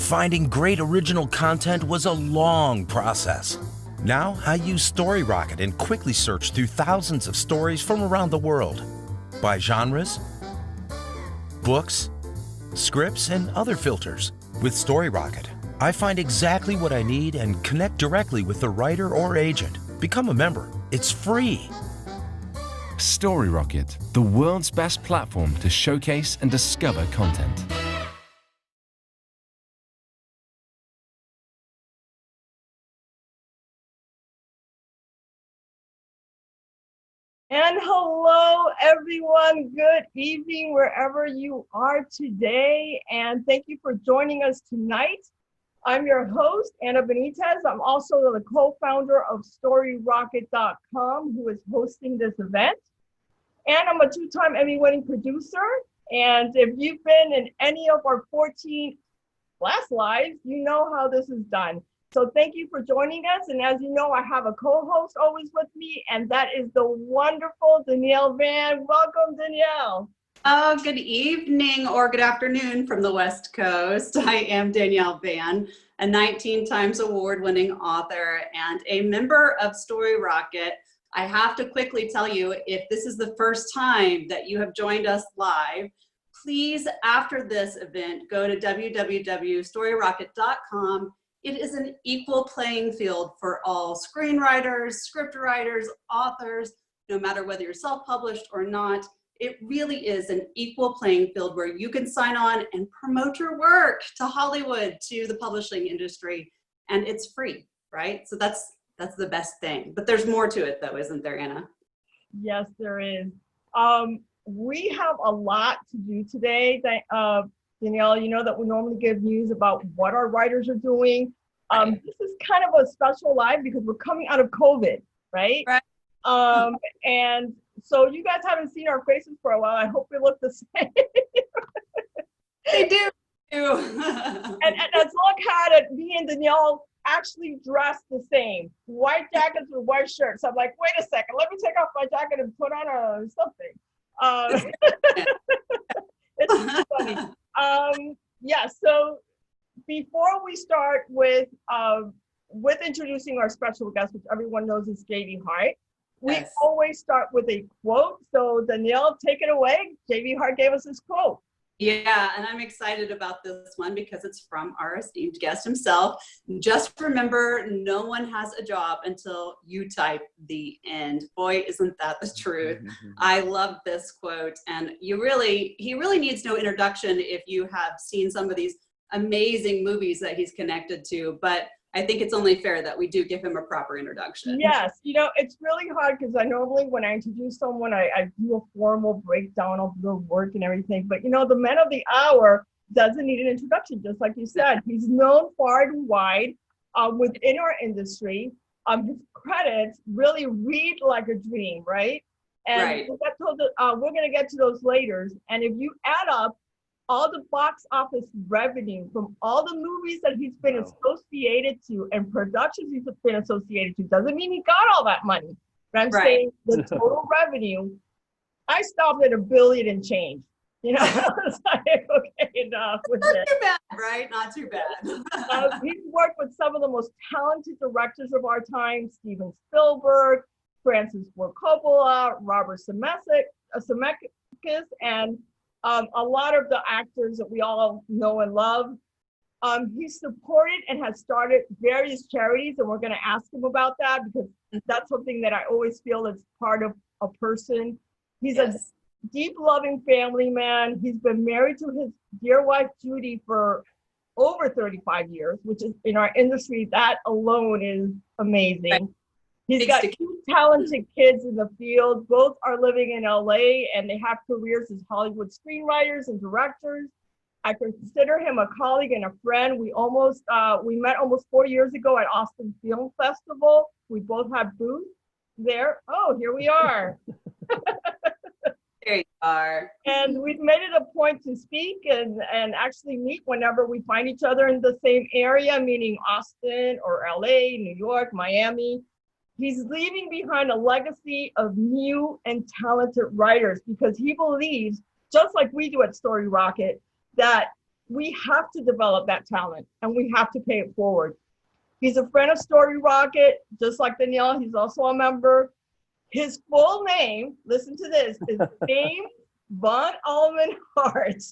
Finding great original content was a long process. Now I use StoryRocket and quickly search through thousands of stories from around the world. By genres, books, scripts, and other filters. With StoryRocket, I find exactly what I need and connect directly with the writer or agent. Become a member. It's free. StoryRocket, the world's best platform to showcase and discover content. And hello, everyone. Good evening, wherever you are today. And thank you for joining us tonight. I'm your host, Ana Benitez. I'm also the co-founder of StoryRocket.com, who is hosting this event. And I'm a two-time Emmy-winning producer. And if you've been in any of our 14 last lives, you know how this is done. So thank you for joining us. And as you know, I have a co-host always with me, and that is the wonderful Danielle Van. Welcome, Danielle. Oh, good evening or good afternoon from the West Coast. I am Danielle Van, a 19 times award-winning author and a member of StoryRocket. I have to quickly tell you, if this is the first time that you have joined us live, please, after this event, go to www.storyrocket.com. It is an equal playing field for all screenwriters, script writers, authors, no matter whether you're self-published or not. It really is an equal playing field where you can sign on and promote your work to Hollywood, to the publishing industry, and it's free, right? So that's the best thing. But there's more to it though, isn't there, Anna? Yes, there is. We have a lot to do today. Danielle, you know that we normally give news about what our writers are doing. This is kind of a special live because we're coming out of COVID, right? Right. And so you guys haven't seen our faces for a while. I hope we look the same. They do. and as luck had it, me and Danielle actually dressed the same. White jackets with white shirts. I'm like, wait a second, let me take off my jacket and put on something. It's funny. Yeah, so before we start with introducing our special guest, which everyone knows is J.V Hart, we always start with a quote. So Danielle, take it away. J.V Hart gave us this quote. Yeah, and I'm excited about this one because it's from our esteemed guest himself. Just remember, no one has a job until you type the end. Boy, isn't that the truth. I love this quote, and he really needs no introduction if you have seen some of these amazing movies that he's connected to, but I think it's only fair that we do give him a proper introduction. Yes, you know, it's really hard because I normally, when I introduce someone, I do a formal breakdown of the work and everything. But, you know, the man of the hour doesn't need an introduction, just like you said. He's known far and wide within our industry. His credits really read like a dream, right? And right. We're going to get to those later. And if you add up all the box office revenue from all the movies that he's been associated to and productions he's been associated to, doesn't mean he got all that money. But I'm saying the total revenue, I stopped at $1 billion and change. You know, it's like, okay, enough with it. Not too bad, right? Not too bad. He's worked with some of the most talented directors of our time: Steven Spielberg, Francis Ford Coppola, Robert Zemeckis, and a lot of the actors that we all know and love. He's supported and has started various charities, and we're going to ask him about that because that's something that I always feel is part of a person. He's a deep, loving family man. He's been married to his dear wife, Judy, for over 35 years, which is, in our industry, that alone is amazing. He's got two talented kids in the field. Both are living in LA and they have careers as Hollywood screenwriters and directors. I consider him a colleague and a friend. We met almost 4 years ago at Austin Film Festival. We both had booths there. Oh, here we are. There you are. And we've made it a point to speak and actually meet whenever we find each other in the same area, meaning Austin or LA, New York, Miami. He's leaving behind a legacy of new and talented writers because he believes, just like we do at StoryRocket, that we have to develop that talent and we have to pay it forward. He's a friend of Story Rocket, just like Danielle. He's also a member. His full name, listen to this, is James von Almond Heart.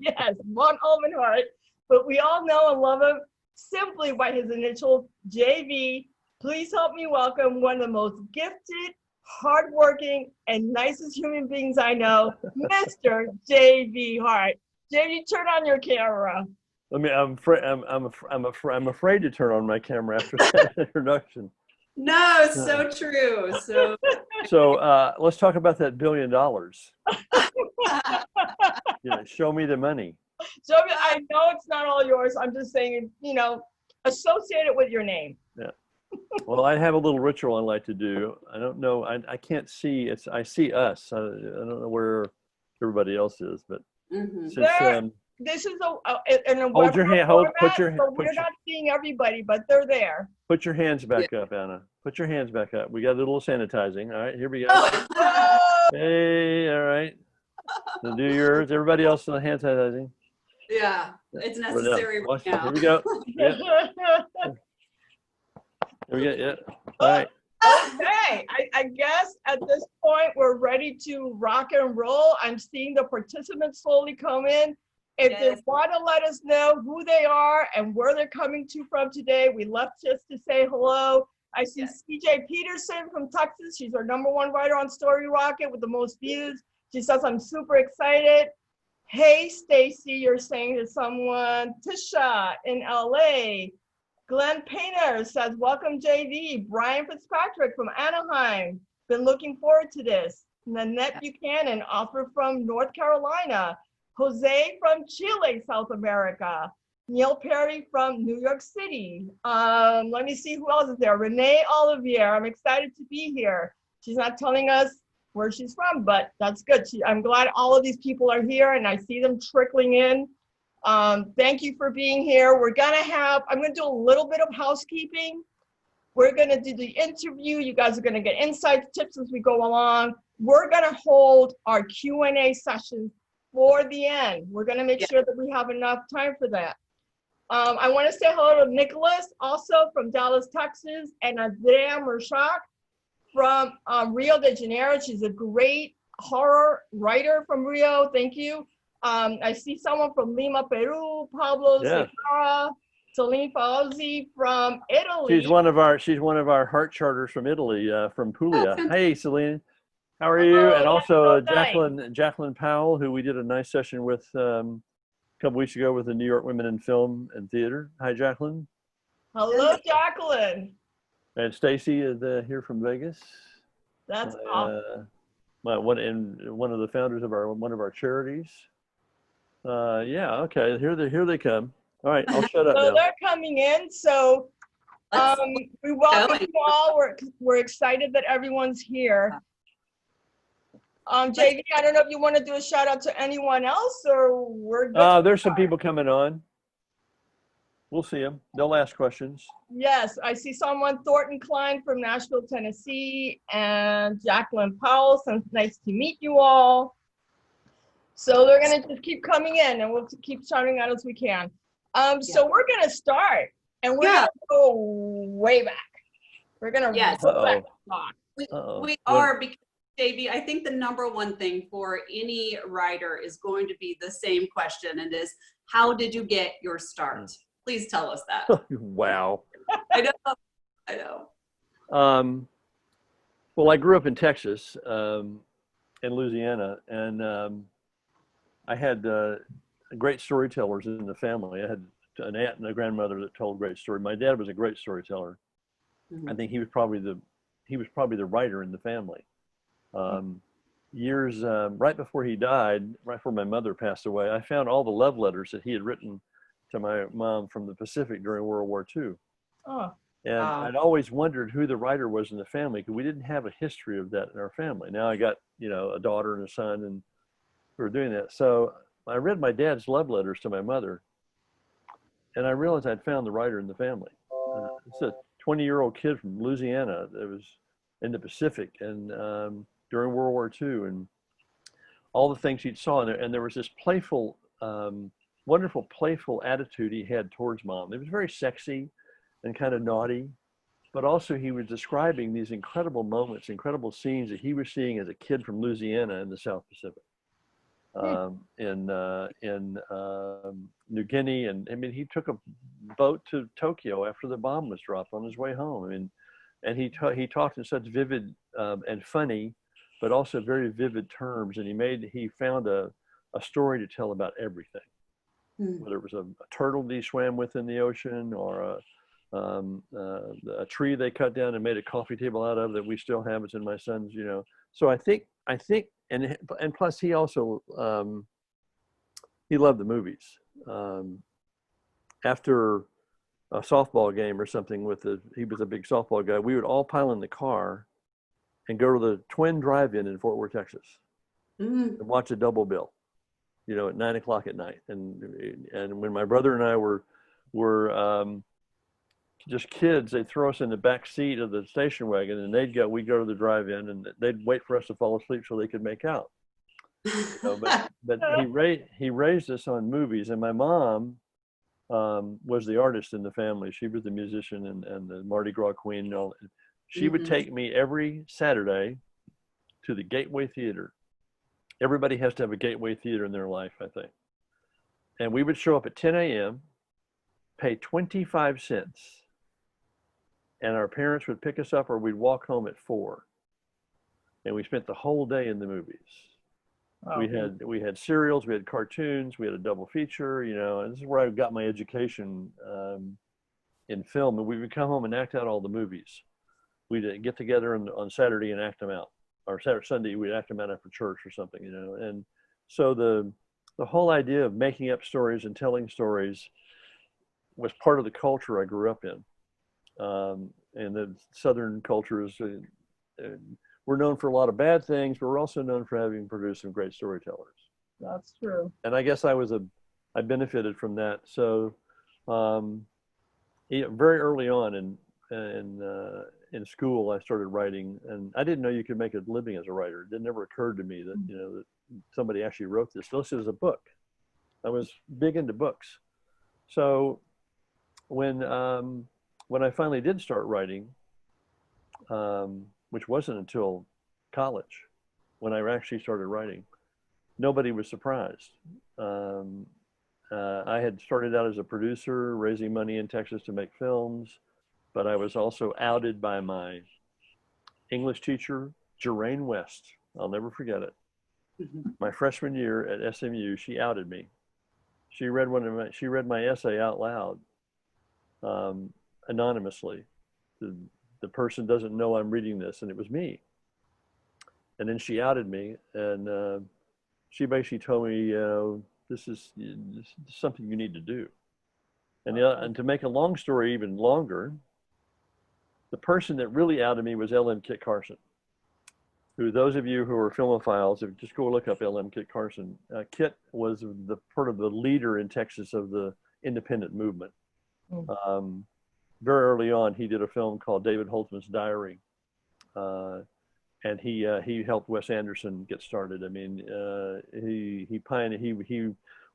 Yes, von Almond Heart. But we all know and love him simply by his initial JV. Please help me welcome one of the most gifted, hardworking, and nicest human beings I know, Mr. J.V. Hart. JV, turn on your camera. I'm afraid to turn on my camera after that introduction. No, so true. So let's talk about that $1 billion. Show me the money. So I know it's not all yours. I'm just saying, associate it with your name. Yeah. Well, I have a little ritual I like to do. I don't know. I can't see. I see us. I don't know where everybody else is, but since this is a hold your hand. So we're not seeing everybody, but they're there. Put your hands back up, Anna. Put your hands back up. We got a little sanitizing. All right, here we go. Oh. Hey, all right. So do yours. Everybody else on the hand sanitizing. Yeah, it's necessary right now. Here we go. Yeah. Here we go. Yeah. All right. Okay, I guess at this point we're ready to rock and roll. I'm seeing the participants slowly come in. If they want to let us know who they are and where they're coming to from today, we left just to say hello. I see CJ Peterson from Texas. She's our #1 writer on Story Rocket with the most views. She says, I'm super excited. Hey, Stacy, you're saying to someone. Tisha in LA. Glenn Painter says, welcome, JV. Brian Fitzpatrick from Anaheim. Been looking forward to this. Nanette Buchanan, author from North Carolina. Jose from Chile, South America. Neil Perry from New York City. Let me see who else is there. Renee Olivier, I'm excited to be here. She's not telling us where she's from, but that's good. I'm glad all of these people are here and I see them trickling in. Thank you for being here. I'm gonna do a little bit of housekeeping. We're gonna do the interview. You guys are gonna get insights, tips as we go along. We're gonna hold our Q&A sessions for the end. We're gonna make sure that we have enough time for that. I wanna say hello to Nicholas, also from Dallas, Texas, and Andrea Mershak from Rio de Janeiro. She's a great horror writer from Rio. Thank you. I see someone from Lima, Peru, Pablo Secara, Celine Faozzi from Italy. She's one of our heart charters from Italy, from Puglia. Hey, Celine, how are you? And also Jacqueline Powell, who we did a nice session with a couple weeks ago with the New York Women in Film and Theater. Hi, Jacqueline. Hello, Jacqueline. And Stacy is here from Vegas. That's awesome. One of the founders of one of our charities. Okay, here they come. All right, I'll shut up now. So they're coming in. So we welcome you all. We're excited that everyone's here. JV, I don't know if you want to do a shout out to anyone else or we're good. There's some people coming on. We'll see them. They'll ask questions. Yes, I see someone, Thornton Klein from Nashville, Tennessee, and Jacqueline Powell. So nice to meet you all. So they're going to just keep coming in and we'll keep shouting out as we can. So we're going to start and we're going to go way back. We're going to go back. We are, because JV, I think the #1 thing for any writer is going to be the same question, and is, how did you get your start? Please tell us that. Wow. I know. Well, I grew up in Texas, in Louisiana, and I had great storytellers in the family. I had an aunt and a grandmother that told great stories. My dad was a great storyteller. I think he was probably the writer in the family. Years right before he died, right before my mother passed away, I found all the love letters that he had written to my mom from the Pacific during World War II. Oh. And I'd always wondered who the writer was in the family, because we didn't have a history of that in our family. Now I got, a daughter and a son, and we were doing that. So I read my dad's love letters to my mother, and I realized I'd found the writer in the family. It's a 20-year-old kid from Louisiana that was in the Pacific and during World War II, and all the things he'd saw in there. And there was this playful wonderful, playful attitude he had towards mom. It was very sexy and kind of naughty, but also he was describing these incredible moments, incredible scenes that he was seeing as a kid from Louisiana in the South Pacific, in New Guinea. And I mean, he took a boat to Tokyo after the bomb was dropped on his way home. I mean, and he talked in such vivid and funny, but also very vivid terms. And he found a story to tell about everything, whether it was a turtle that he swam with in the ocean, or a tree they cut down and made a coffee table out of that we still have. It's in my son's, you know. So I think, and plus he also, he loved the movies. After a softball game or something he was a big softball guy, we would all pile in the car and go to the Twin Drive-In in Fort Worth, Texas, and watch a double bill, you know, at 9 o'clock at night. And when my brother and I were just kids, they'd throw us in the back seat of the station wagon, and we'd go to the drive-in, and they'd wait for us to fall asleep so they could make out. So, but he raised us on movies, and my mom was the artist in the family. She was the musician and the Mardi Gras queen and all. She would take me every Saturday to the Gateway Theater. Everybody has to have a Gateway Theater in their life, I think. And we would show up at 10 a.m., pay 25 cents, and our parents would pick us up, or we'd walk home at 4. And we spent the whole day in the movies. Wow. We had serials, we had cartoons, we had a double feature, you know, and this is where I got my education in film. And we would come home and act out all the movies. We'd get together on Saturday and act them out, or Sunday we'd act them out after church or something, you know. And so the whole idea of making up stories and telling stories was part of the culture I grew up in. And the Southern culture is, we're known for a lot of bad things, but we're also known for having produced some great storytellers. That's true. And I guess I benefited from that. So very early on in school, I started writing, and I didn't know you could make a living as a writer. It never occurred to me that, you know, that somebody actually wrote this. This is a book. I was big into books. So when I finally did start writing, which wasn't until college, when I actually started writing, nobody was surprised. I had started out as a producer, raising money in Texas to make films, but I was also outed by my English teacher, Geraine West. I'll never forget it. My freshman year at SMU, she outed me. She read my essay out loud, anonymously. The person doesn't know I'm reading this, and it was me. And then she outed me, and she basically told me, this is something you need to do. And to make a long story even longer, the person that really outed me was L.M. Kit Carson, who, those of you who are filmophiles, if just go look up L.M. Kit Carson. Kit was part of the leader in Texas of the independent movement. Very early on, he did a film called David Holtzman's Diary, and he helped Wes Anderson get started. I mean, he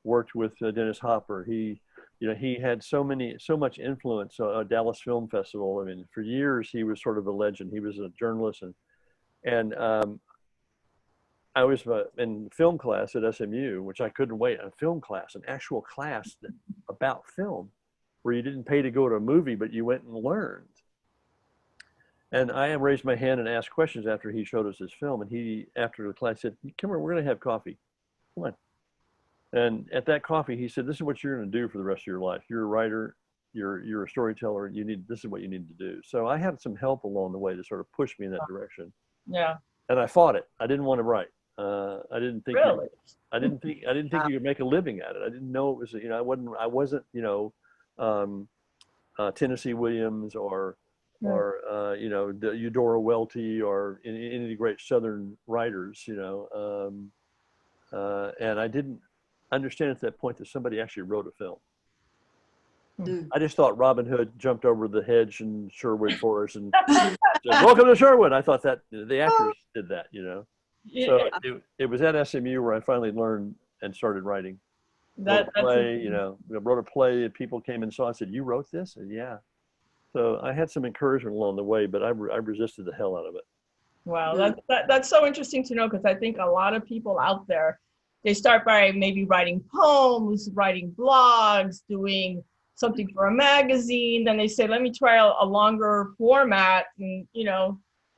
worked with Dennis Hopper. He had so much influence. Dallas Film Festival. I mean, for years he was sort of a legend. He was a journalist, and I was in film class at SMU, which I couldn't wait. A film class, an actual class about film, where you didn't pay to go to a movie, but you went and learned. And I raised my hand and asked questions after he showed us his film. And he, after the class, said, "Come here, we're going to have coffee. Come on." And at that coffee, he said, "This is what you're going to do for the rest of your life. You're a writer. You're a storyteller. This is what you need to do." So I had some help along the way to sort of push me in that direction. Yeah. And I fought it. I didn't want to write. I didn't think. Really? I didn't think you could make a living at it. I didn't know it was. I wasn't. Tennessee Williams or Eudora Welty or any of the great Southern writers, and I didn't understand at that point that somebody actually wrote a film. I just thought Robin Hood jumped over the hedge in Sherwood Forest and said, "Welcome to Sherwood." I thought that the actors did that, So it was at SMU where I finally learned and started writing. That that's play, wrote a play and people came and saw it and said, "You wrote this?" And yeah. So I had some encouragement along the way, but I resisted the hell out of it. wow. That's so interesting to know, because I think a lot of people out there, they start by maybe writing poems, writing blogs, doing something for a magazine. Then they say, let me try a longer format, and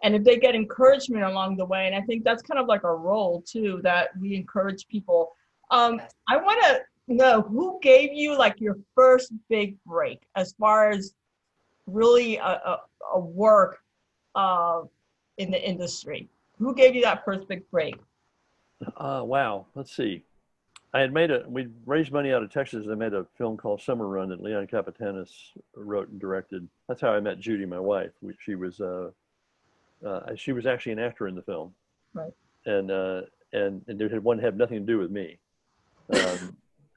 and if they get encouragement along the way, and I think that's kind of like our role too, that we encourage people. I want to know, who gave you like your first big break as far as really a work in the industry? Who gave you that first big break? Wow. Let's see. We raised money out of Texas. I made a film called Summer Run that Leon Capitanis wrote and directed. That's how I met Judy, my wife. She was actually an actor in the film. Right. And it one had nothing to do with me.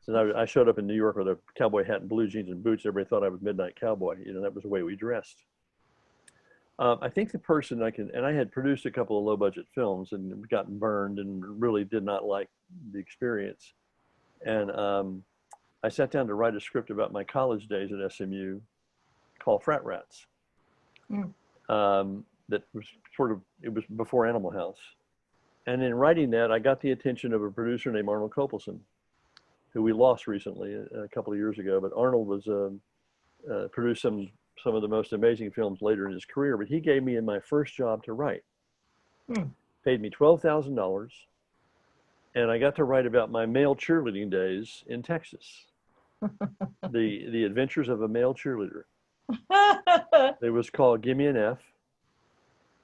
So I showed up in New York with a cowboy hat and blue jeans and boots. Everybody thought I was Midnight Cowboy. That was the way we dressed. I think the person and I had produced a couple of low budget films and gotten burned and really did not like the experience. And I sat down to write a script about my college days at SMU called Frat Rats. That was it was before Animal House. And in writing that, I got the attention of a producer named Arnold Coppola, who we lost recently a couple of years ago. But Arnold was produced some of the most amazing films later in his career. But he gave me my first job to write. Paid me $12,000, and I got to write about my male cheerleading days in Texas. the adventures of a male cheerleader. It was called Gimme an F.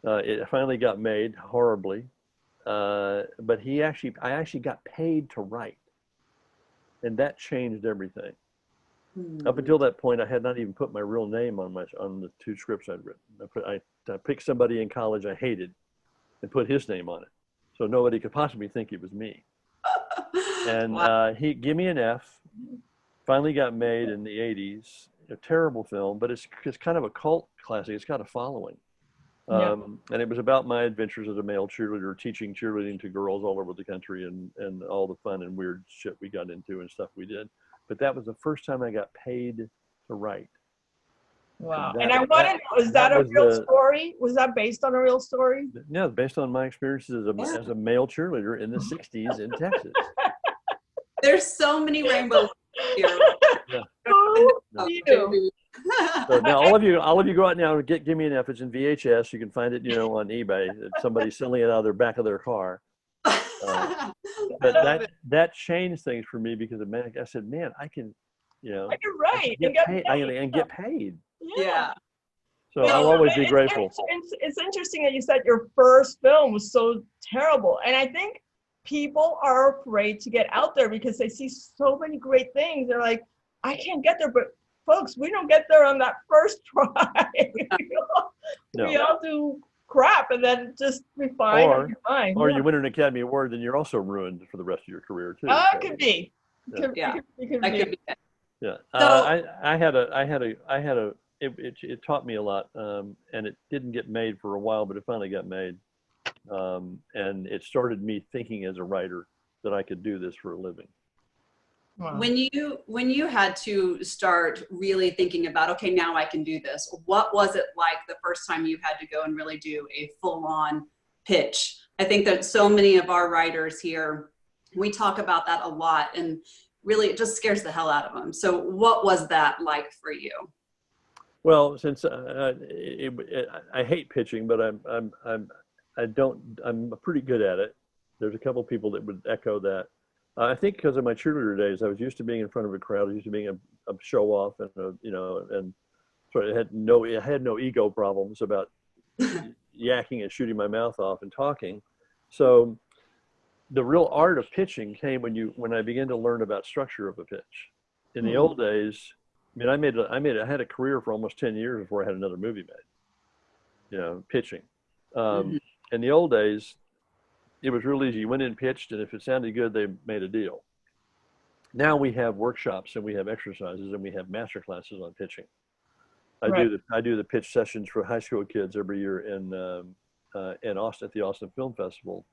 It finally got made horribly, but I actually got paid to write, and that changed everything. Up until that point, I had not even put my real name on the two scripts I'd written. I picked somebody in college I hated and put his name on it, so nobody could possibly think it was me. And wow. Gimme an F finally got made in the 80s. A terrible film, but it's kind of a cult classic. It's got a following. And it was about my adventures as a male cheerleader, teaching cheerleading to girls all over the country, and all the fun and weird shit we got into and stuff we did. But that was the first time I got paid to write. Wow. And I want to know, is that a real story? Was that based on a real story? Yeah, based on my experiences as a male cheerleader in the 60s in Texas. There's so many rainbows here. Yeah. So now all of you go out now and Give Me an F. It's in VHS. You can find it, on eBay. Somebody's selling it out of the back of their car. But that changed things for me, because I said, man, I can write and get paid. Yeah. So I'll always be grateful. It's interesting that you said your first film was so terrible, and I think people are afraid to get out there because they see so many great things. They're like, I can't get there, but folks, we don't get there on that first try. No. We all do crap and then just refine and refine. Or you win an Academy Award, then you're also ruined for the rest of your career too. It could be. Yeah. Yeah. So, it taught me a lot, and it didn't get made for a while, but it finally got made. And it started me thinking as a writer that I could do this for a living. Wow. When you had to start really thinking about, okay, now I can do this, what was it like the first time you had to go and really do a full-on pitch? I think that so many of our writers here, we talk about that a lot, and really it just scares the hell out of them. So what was that like for you? Well, since I hate pitching, but I'm pretty good at it. There's a couple of people that would echo that. I think because of my cheerleader days, I was used to being in front of a crowd. I was used to being a show off, and and so I had no ego problems about yakking and shooting my mouth off and talking. So the real art of pitching came when I began to learn about structure of a pitch. In the old days, I had a career for almost 10 years before I had another movie made. Pitching. In the old days, it was real easy. You went in, pitched, and if it sounded good, they made a deal. Now we have workshops, and we have exercises, and we have master classes on pitching. I do the pitch sessions for high school kids every year in Austin at the Austin Film Festival.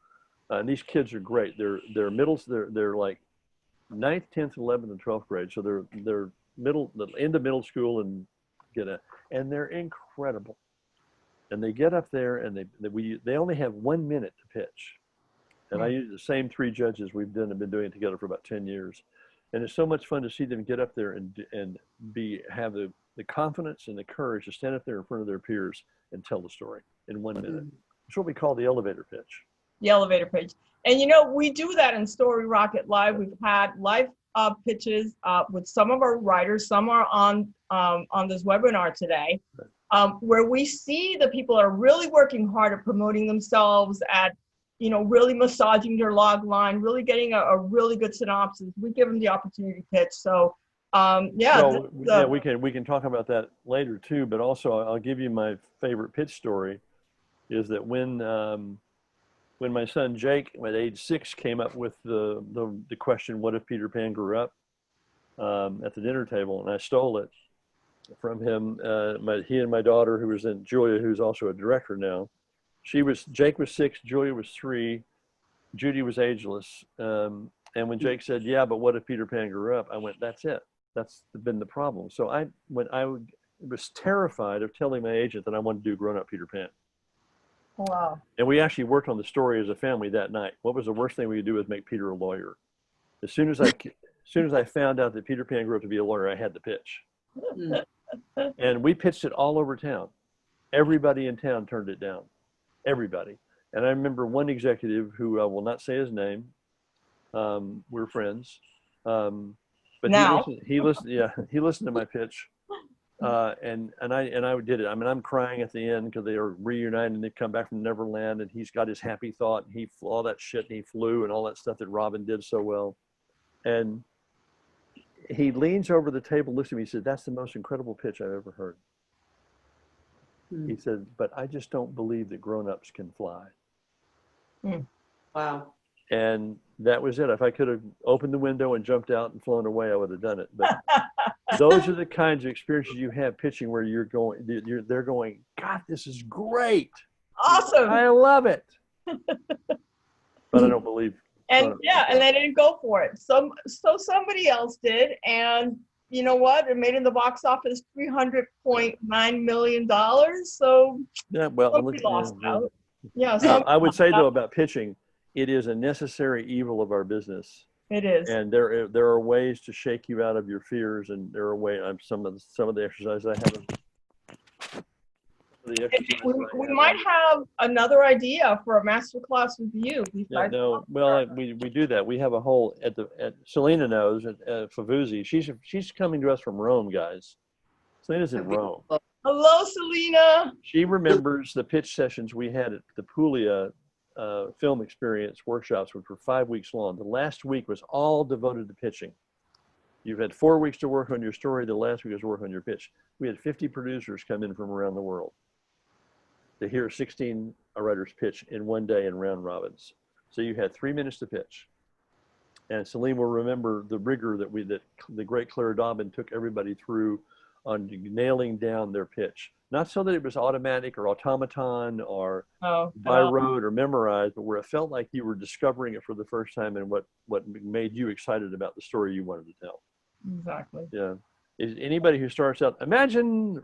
And these kids are great. They're middles. They're like ninth, 10th, 11th, and 12th grade. So they're into middle school and and they're incredible. And they get up there and they only have 1 minute to pitch. And I use the same 3 judges we've been doing it together for about 10 years. And it's so much fun to see them get up there and have the confidence and the courage to stand up there in front of their peers and tell the story in 1 minute. It's what we call the elevator pitch. The elevator pitch. And we do that in Story Rocket Live. We've had live pitches with some of our writers. Some are on this webinar today, where we see the people are really working hard at promoting themselves, at really massaging their log line, really getting a really good synopsis. We give them the opportunity to pitch. So we can talk about that later too. But also, I'll give you my favorite pitch story. Is that when my son Jake, at age 6, came up with the question, "What if Peter Pan grew up?" At the dinner table, and I stole it from him. He and my daughter, who was in Julia, who's also a director now. Jake was 6, Julia was 3, Judy was ageless. And when Jake said, "Yeah, but what if Peter Pan grew up?" I went, "That's it. That's been the problem." So I was terrified of telling my agent that I wanted to do grown-up Peter Pan. Wow. And we actually worked on the story as a family that night. What was the worst thing we could do was make Peter a lawyer. As soon as I found out that Peter Pan grew up to be a lawyer, I had to pitch. And we pitched it all over town. Everybody in town turned it down. Everybody. And I remember one executive who I will not say his name. We're friends. But now. he listened to my pitch. And I did it. I mean, I'm crying at the end because they are reunited and they come back from Neverland and he's got his happy thought and all that shit and he flew and all that stuff that Robin did so well. And he leans over the table, looks at me, he said, "That's the most incredible pitch I've ever heard." He said, "But I just don't believe that grown-ups can fly." Wow. And that was it. If I could have opened the window and jumped out and flown away, I would have done it. But those are the kinds of experiences you have pitching where they're going, "God, this is great. Awesome. I love it." But I don't believe. And they didn't go for it. So somebody else did. And you know what? It made in the box office $300.9 million. So somebody lost out. Yeah. I would say though about pitching, it is a necessary evil of our business. It is. And there are ways to shake you out of your fears, and there are ways. Some of the exercises I haven't. We might have another idea for a master class with you. We do that. We have a whole at Selena knows at Favuzzi. She's coming to us from Rome, guys. Selena's in Rome. Hello, Selena. She remembers the pitch sessions we had at the Puglia film experience workshops, which were 5 weeks long. The last week was all devoted to pitching. You've had 4 weeks to work on your story. The last week was to work on your pitch. We had 50 producers come in from around the world to hear 16 writers pitch in one day in round robins. So you had 3 minutes to pitch. And Celine will remember the rigor that the great Claire Dobbin took everybody through on nailing down their pitch. Not so that it was automatic or automaton or by rote or memorized, but where it felt like you were discovering it for the first time and what made you excited about the story you wanted to tell. Exactly. Yeah. Is anybody who starts out, imagine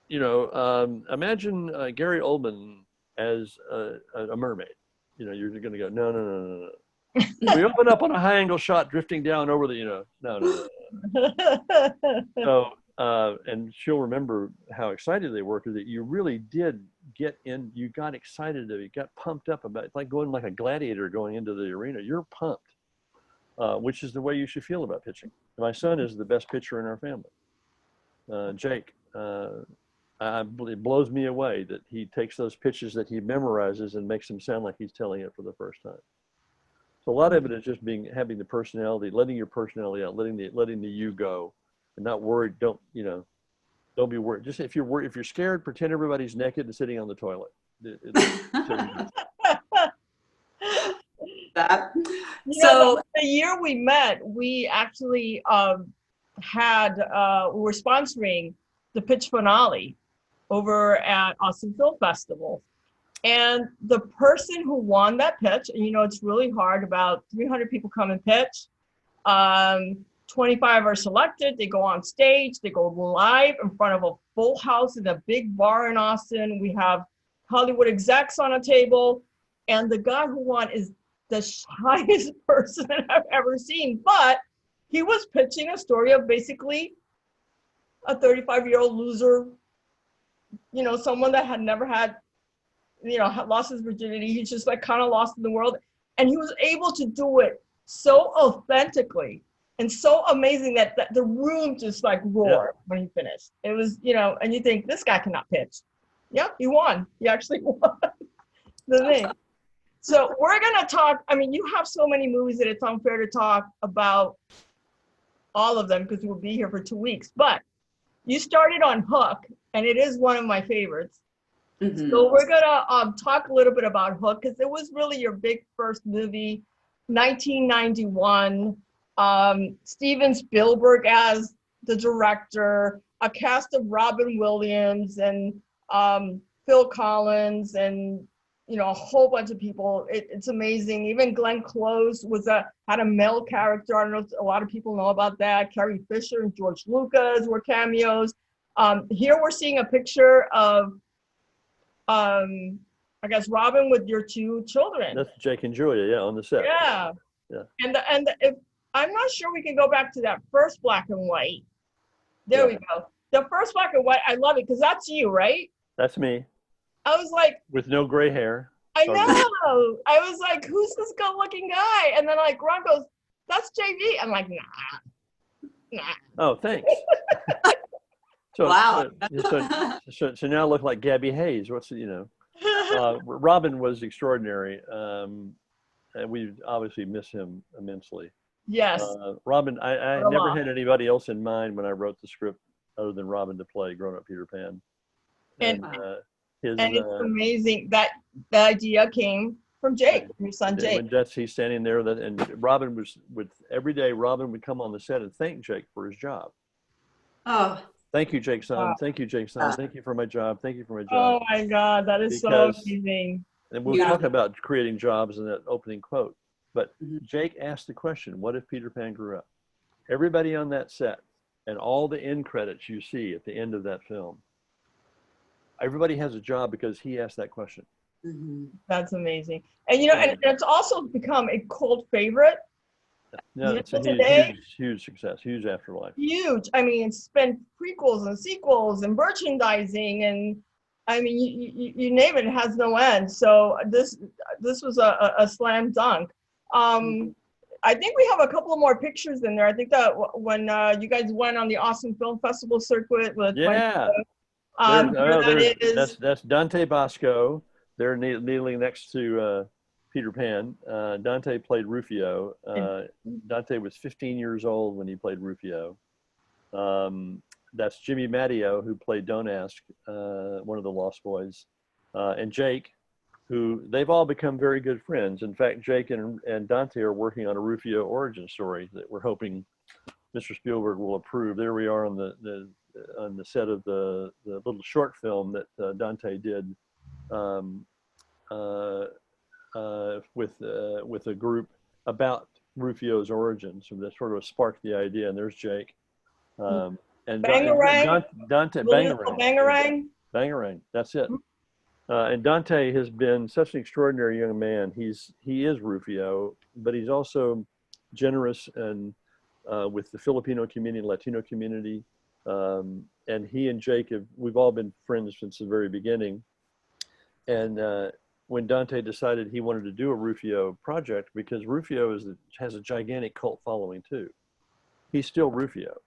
Gary Oldman as a mermaid. You're going to go, no. We open up on a high angle shot drifting down over the, no. So, and she'll remember how excited they were, because that you really did get in, you got excited, you got pumped up about it. It's like going like a gladiator going into the arena. You're pumped, which is the way you should feel about pitching. My son is the best pitcher in our family. Jake, it blows me away that he takes those pitches that he memorizes and makes them sound like he's telling it for the first time. So a lot of it is just having the personality, letting your personality out, letting the you go, and not worried. Don't be worried. Just if you're scared, pretend everybody's naked and sitting on the toilet. So the year we met, we actually we were sponsoring the pitch finale over at Austin Film Festival. And the person who won that pitch, and it's really hard, about 300 people come and pitch. 25 are selected. They go on stage. They go live in front of a full house in a big bar in Austin. We have Hollywood execs on a table. And the guy who won is the shyest person I've ever seen. But he was pitching a story of basically a 35-year-old loser, you know, someone that had never had, you know, had lost his virginity. He's just like kind of lost in the world. And he was able to do it so authentically and so amazing that the room just like roared when he finished. It was, you know, and you think this guy cannot pitch. Yep, he won. He actually won the thing. So we're going to talk. I mean, you have so many movies that it's unfair to talk about all of them because we'll be here for 2 weeks. But you started on Hook, and it is one of my favorites. Mm-hmm. So we're going to talk a little bit about Hook because it was really your big first movie, 1991. Steven Spielberg as the director, a cast of Robin Williams and Phil Collins and, you know, a whole bunch of people. It's amazing. Even Glenn Close had a male character. I don't know if a lot of people know about that. Carrie Fisher and George Lucas were cameos. Here we're seeing a picture of, I guess, Robin with your two children. That's Jake and Julia, on the set. Yeah. And if I'm not sure we can go back to that first black and white. There we go. The first black and white, I love it because that's you, right? That's me. I was like, with no gray hair. I know. I was like, who's this good-looking guy? And then like Ron goes, that's JV. I'm like, nah. Oh, thanks. Wow. So now I look like Gabby Hayes. Robin was extraordinary, and we obviously miss him immensely. Yes. Robin, I never had anybody else in mind when I wrote the script other than Robin to play grown-up Peter Pan. And it's amazing that the idea came from Jake, your son Jake. When he's standing there, and Robin every day Robin would come on the set and thank Jake for his job. Oh. Thank you, Jake's son. Thank you, Jake's son. Thank you for my job. Thank you for my job. Oh my God, that is so amazing. And we'll talk about creating jobs in that opening quote. But Jake asked the question, what if Peter Pan grew up? Everybody on that set and all the end credits you see at the end of that film, everybody has a job because he asked that question. Mm-hmm. That's amazing. And, you know, and it's also become a cult favorite. No, it's a huge success, huge afterlife. Huge. I mean, it's been prequels and sequels and merchandising, and I mean, you name it, it has no end. So this was a slam dunk. I think we have a couple of more pictures in there. I think that when you guys went on the Austin Film Festival circuit with that's Dante Bosco. They're kneeling next to Peter Pan. Dante played Rufio. Dante was 15 years old when he played Rufio. That's Jimmy Matteo, who played Don't Ask, one of the Lost Boys, and Jake, who they've all become very good friends. In fact, Jake and Dante are working on a Rufio origin story that we're hoping Mr. Spielberg will approve. There we are on the set of the little short film that Dante did with a group about Rufio's origins. So that sort of sparked the idea. And there's Jake. And Bangarang. Dante Bangarang. That's it. And Dante has been such an extraordinary young man. He is Rufio, but he's also generous and with the Filipino community, Latino community. And he and Jake we've all been friends since the very beginning. And when Dante decided he wanted to do a Rufio project, because Rufio has a gigantic cult following too. He's still Rufio.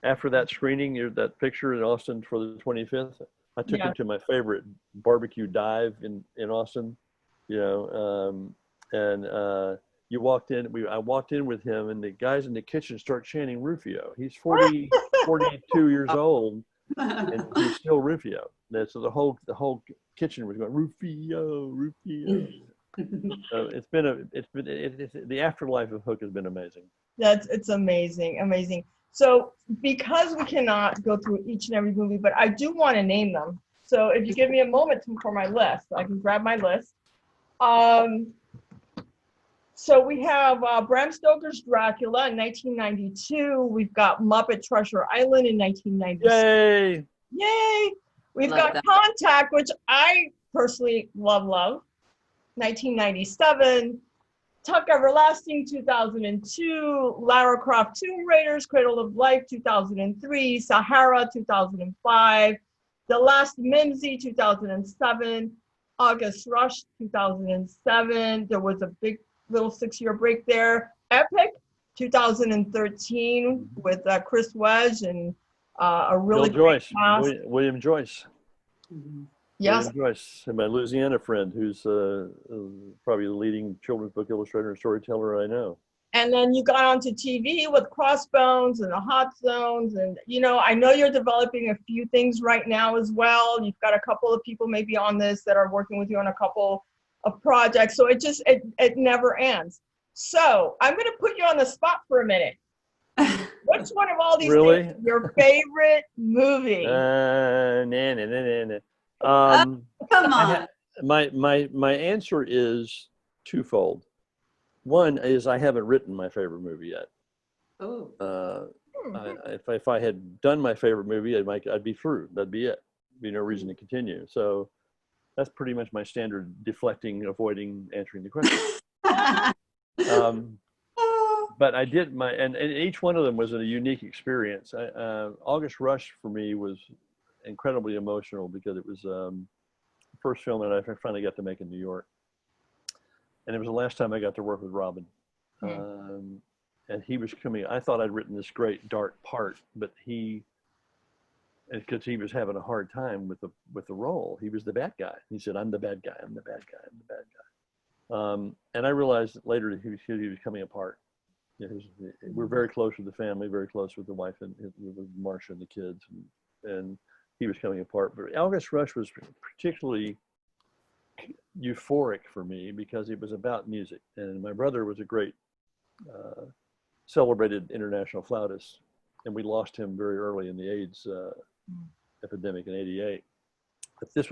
After that screening, that picture in Austin for the 25th, I took him to my favorite barbecue dive in Austin, and you walked in, I walked in with him, and the guys in the kitchen start chanting Rufio. He's 42 years old, and he's still Rufio. And so the whole kitchen was going Rufio. The afterlife of Hook has been amazing. It's amazing. So because we cannot go through each and every movie, but I do want to name them. So if you give me a moment for my list, I can grab my list. So we have Bram Stoker's Dracula in 1992. We've got Muppet Treasure Island in 1996. Yay! Yay! We've Love got that. Contact, which I personally love, 1997. Tuck Everlasting, 2002. Lara Croft Tomb Raiders, Cradle of Life, 2003. Sahara, 2005. The Last Mimsy, 2007. August Rush, 2007. There was a big little 6-year break there. Epic, 2013, with Chris Wedge and a really Bill great Joyce, cast. William Joyce. Mhm. Yes, William Joyce, and my Louisiana friend, who's probably the leading children's book illustrator and storyteller I know. and then you got onto TV with Crossbones and the Hot Zones, and I know you're developing a few things right now as well. You've got a couple of people maybe on this that are working with you on a couple of projects, so it never ends. So I'm going to put you on the spot for a minute. What's one of all these Really? things your favorite movie? Nah, nah, nah, nah, nah. Come I on. my answer is twofold. One is I haven't written my favorite movie yet. Oh. If I had done my favorite movie, I'd be through. That'd be it. Be no reason to continue. So that's pretty much my standard deflecting, avoiding answering the question. But I did and each one of them was a unique experience. August Rush for me was incredibly emotional because it was the first film that I finally got to make in New York. And it was the last time I got to work with Robin. And he was coming, I thought I'd written this great dark part, but because he was having a hard time with the role. He was the bad guy. He said, I'm the bad guy, I'm the bad guy, I'm the bad guy. And I realized later that he was coming apart. We're very close with the family, very close with the wife and with Marcia and the kids, and he was coming apart. But August Rush was particularly euphoric for me because it was about music, and my brother was a great celebrated international flautist, and we lost him very early in the AIDS epidemic in '88. But this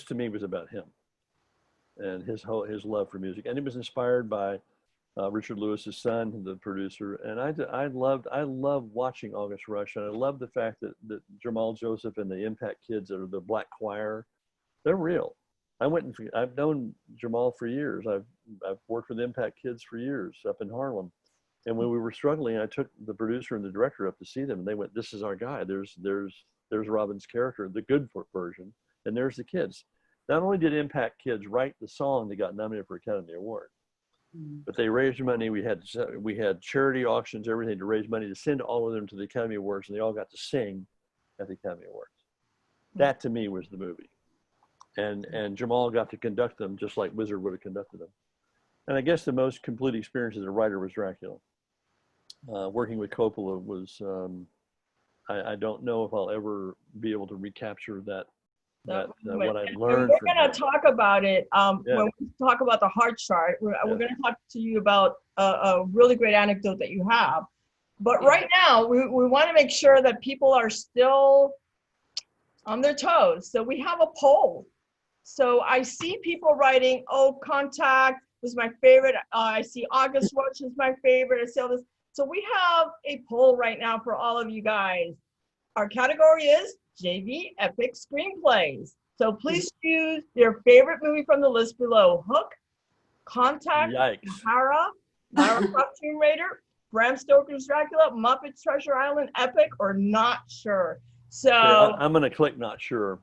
to me was about him and his love for music, and it was inspired by Richard Lewis's son, the producer, and I love watching August Rush, and I love the fact that Jamal Joseph and the Impact Kids that are the Black Choir, they're real. I've known Jamal for years. I've worked with Impact Kids for years up in Harlem, and when we were struggling, I took the producer and the director up to see them, and they went, "This is our guy. There's Robin's character, the good version, and there's the kids." Not only did Impact Kids write the song that got nominated for Academy Award, but they raised money. We had charity auctions, everything to raise money to send all of them to the Academy Awards, and they all got to sing at the Academy Awards. That to me was the movie, and Jamal got to conduct them just like Wizard would have conducted them. And I guess the most complete experience as a writer was Dracula. Working with Coppola was I don't know if I'll ever be able to recapture that what I've learned. We're going to talk about it when we talk about the heart chart. We're going to talk to you about a really great anecdote that you have. But right now, we want to make sure that people are still on their toes. So we have a poll. So I see people writing, "Oh, Contact was my favorite." I see August Rush is my favorite. I see all this. So we have a poll right now for all of you guys. Our category is JV Epic Screenplays. So please choose your favorite movie from the list below. Hook, Contact, Sahara, Lara Croft Tomb Raider, Bram Stoker's Dracula, Muppet Treasure Island, Epic, or Not Sure. So I'm going to click Not Sure.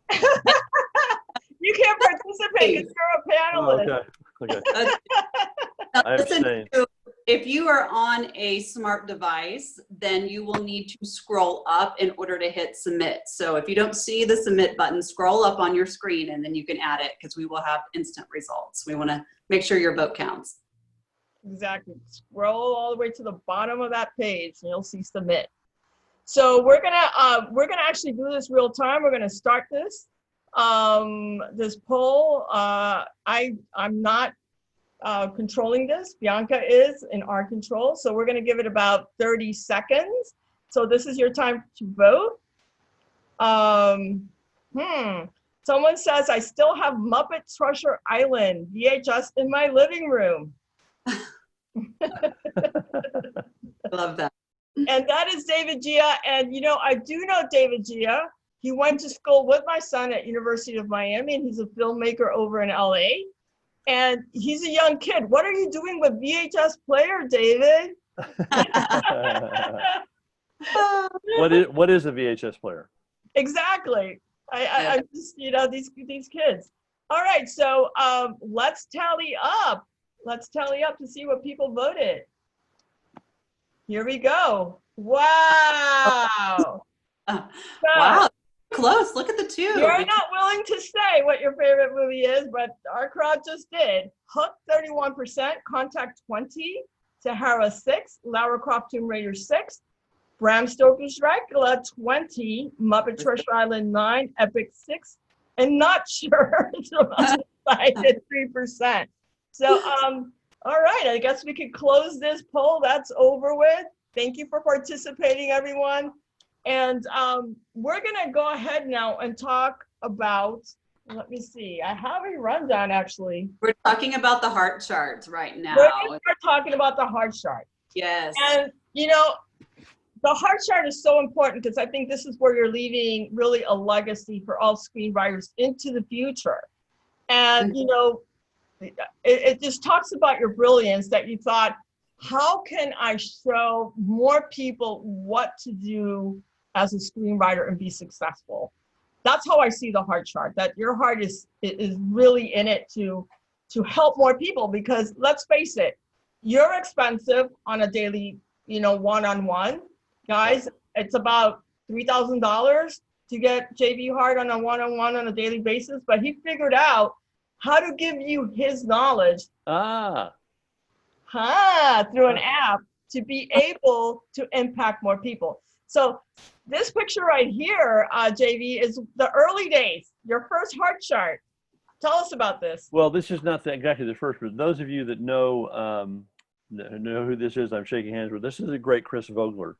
You can't participate because you're a panelist. Okay. I abstain. If you are on a smart device, then you will need to scroll up in order to hit submit. So if you don't see the submit button, scroll up on your screen and then you can add it because we will have instant results. We want to make sure your vote counts. Exactly. Scroll all the way to the bottom of that page and you'll see submit. So we're gonna actually do this real time. We're gonna start this poll. I'm not controlling this. Bianca is in our control. So we're going to give it about 30 seconds. So this is your time to vote. Someone says, I still have Muppet Treasure Island VHS in my living room. Love that. And that is David Gia. And you know, I do know David Gia. He went to school with my son at University of Miami, and he's a filmmaker over in LA. And he's a young kid. What are you doing with VHS player, David? What is a VHS player? Exactly. I just, you know, these kids. All right, so let's tally up. Let's tally up to see what people voted. Here we go. Wow. Wow. Close. Look at the two. You're not willing to say what your favorite movie is, but our crowd just did. Hook, 31%, Contact, 20, Sahara, 6, Lara Croft, Tomb Raider, 6, Bram Stoker's Dracula, 20, Muppet Treasure Island, 9, Epic, 6, and Not Sure, at 3%. So, all right, I guess we could close this poll. That's over with. Thank you for participating, everyone. And we're gonna go ahead now and talk about, let me see, I have a rundown actually. We're talking about the heart charts right now. We're gonna start talking about the heart chart. Yes. And you know, the heart chart is so important because I think this is where you're leaving really a legacy for all screenwriters into the future. And you know, it just talks about your brilliance that you thought, how can I show more people what to do as a screenwriter and be successful? That's how I see the heart chart, that your heart is really in it to help more people, because let's face it, you're expensive on a daily, you know, one-on-one. Guys, it's about $3,000 to get J.V. Hart on a one-on-one on a daily basis, but he figured out how to give you his knowledge through an app to be able to impact more people. So this picture right here, JV, is the early days, your first heart chart. Tell us about this. Well, this is not exactly the first, but those of you that know who this is, I'm shaking hands with. This is the great Chris Vogler,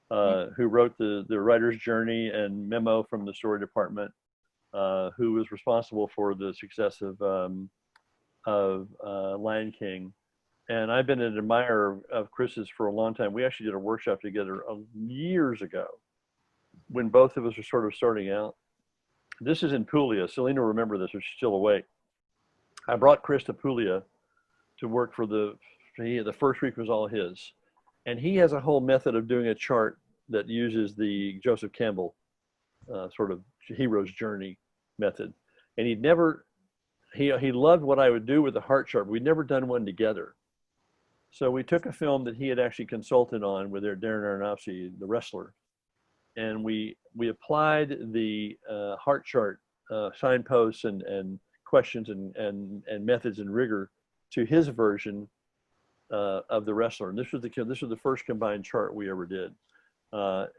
who wrote the writer's journey and memo from the story department, who was responsible for the success of Lion King. And I've been an admirer of Chris's for a long time. We actually did a workshop together years ago when both of us were sort of starting out. This is in Puglia. Selena will remember this, if she's still awake. I brought Chris to Puglia to work for the first week was all his. And he has a whole method of doing a chart that uses the Joseph Campbell sort of hero's journey method. And he loved what I would do with the heart chart. We'd never done one together. So we took a film that he had actually consulted on with Darren Aronofsky, The Wrestler, and we applied the heart chart signposts and questions and methods and rigor to his version of The Wrestler. And this was the first combined chart we ever did. Now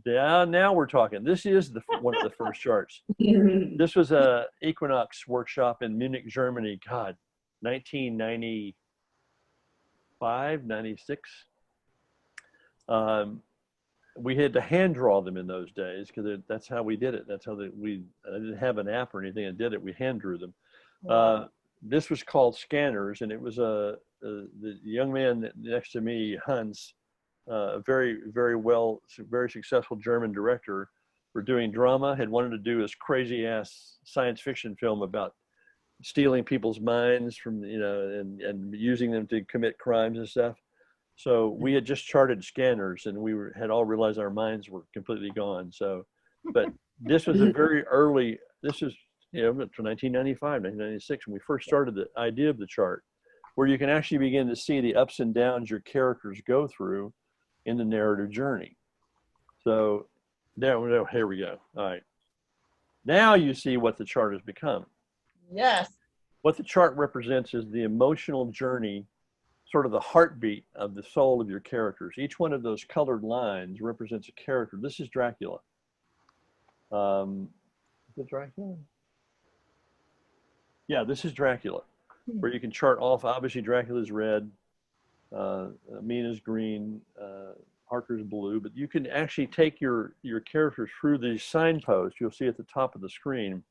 we're talking. This is one of the first charts. This was a Equinox Workshop in Munich, Germany. God, 1995, 96. We had to hand draw them in those days because that's how we did it. That's how I didn't have an app or anything that did it. We hand drew them. Wow. This was called Scanners, and it was the young man next to me, Hans, a very successful German director for doing drama, had wanted to do this crazy ass science fiction film about stealing people's minds from, and using them to commit crimes and stuff. So we had just charted Scanners, and we had all realized our minds were completely gone. So, but this was a very early, this is, from 1995, 1996, when we first started the idea of the chart, where you can actually begin to see the ups and downs your characters go through in the narrative journey. So here we go. All right. Now you see what the chart has become. Yes. What the chart represents is the emotional journey, sort of the heartbeat of the soul of your characters. Each one of those colored lines represents a character. This is Dracula. Is it Dracula? Yeah, this is Dracula, where you can chart off. Obviously, Dracula's red, Mina's green, Harker's blue, but you can actually take your characters through these signposts you'll see at the top of the screen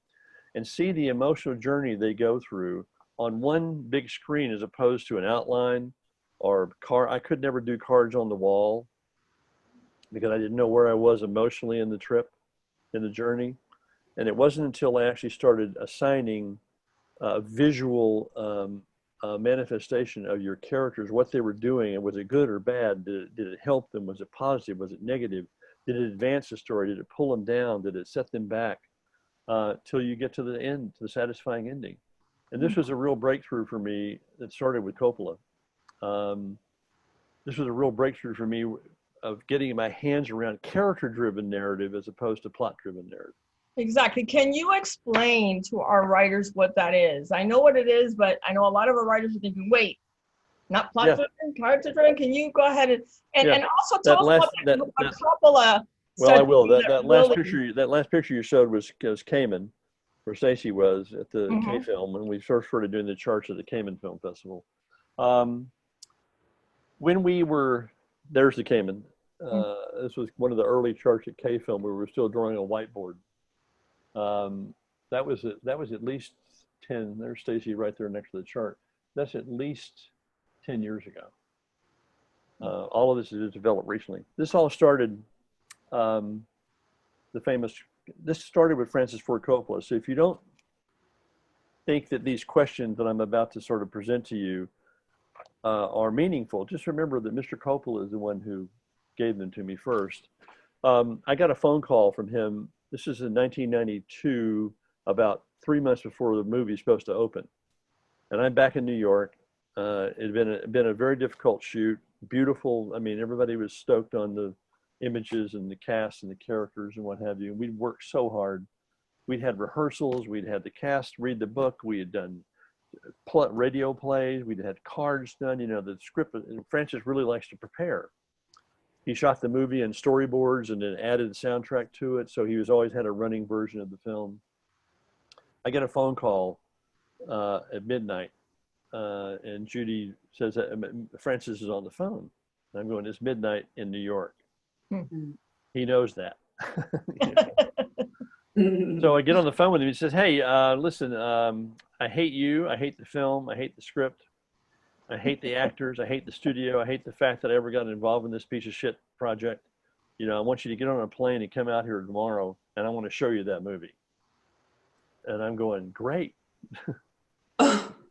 and see the emotional journey they go through on one big screen as opposed to an outline or car. I could never do cards on the wall because I didn't know where I was emotionally in the trip, in the journey. And it wasn't until I actually started assigning visual manifestation of your characters, what they were doing, and was it good or bad? Did it help them? Was it positive? Was it negative? Did it advance the story? Did it pull them down? Did it set them back? Till you get to the end, to the satisfying ending. And this was a real breakthrough for me that started with Coppola. This was a real breakthrough for me of getting my hands around character-driven narrative as opposed to plot-driven narrative. Exactly. Can you explain to our writers what that is? I know what it is, but I know a lot of our writers are thinking, wait, not plot-driven, character-driven. Can you go ahead and also tell us about what Coppola. Well, I will. That last picture you showed was Cayman, where Stacey was at the K Film when we first started doing the charts at the Cayman Film Festival. When we were, there's the Cayman. This was one of the early charts at K Film where we were still drawing a whiteboard. That was at least 10. There's Stacey right there next to the chart. That's at least 10 years ago. All of this is developed recently. This all started. This started with Francis Ford Coppola. So if you don't think that these questions that I'm about to sort of present to you are meaningful, just remember that Mr. Coppola is the one who gave them to me first. I got a phone call from him. This is in 1992, about 3 months before the movie's supposed to open. And I'm back in New York. It had been a very difficult shoot, beautiful. I mean, everybody was stoked on the images and the cast and the characters and what have you. We'd worked so hard. We'd had rehearsals. We'd had the cast read the book. We had done radio plays. We'd had cards done. You know, the script. And Francis really likes to prepare. He shot the movie in storyboards and then added the soundtrack to it. So he was always had a running version of the film. I get a phone call at midnight, and Judy says that Francis is on the phone. And I'm going, it's midnight in New York. He knows that. So I get on the phone with him. He says, hey, listen, I hate you. I hate the film. I hate the script. I hate the actors. I hate the studio. I hate the fact that I ever got involved in this piece of shit project. You know, I want you to get on a plane and come out here tomorrow, and I want to show you that movie. And I'm going, great.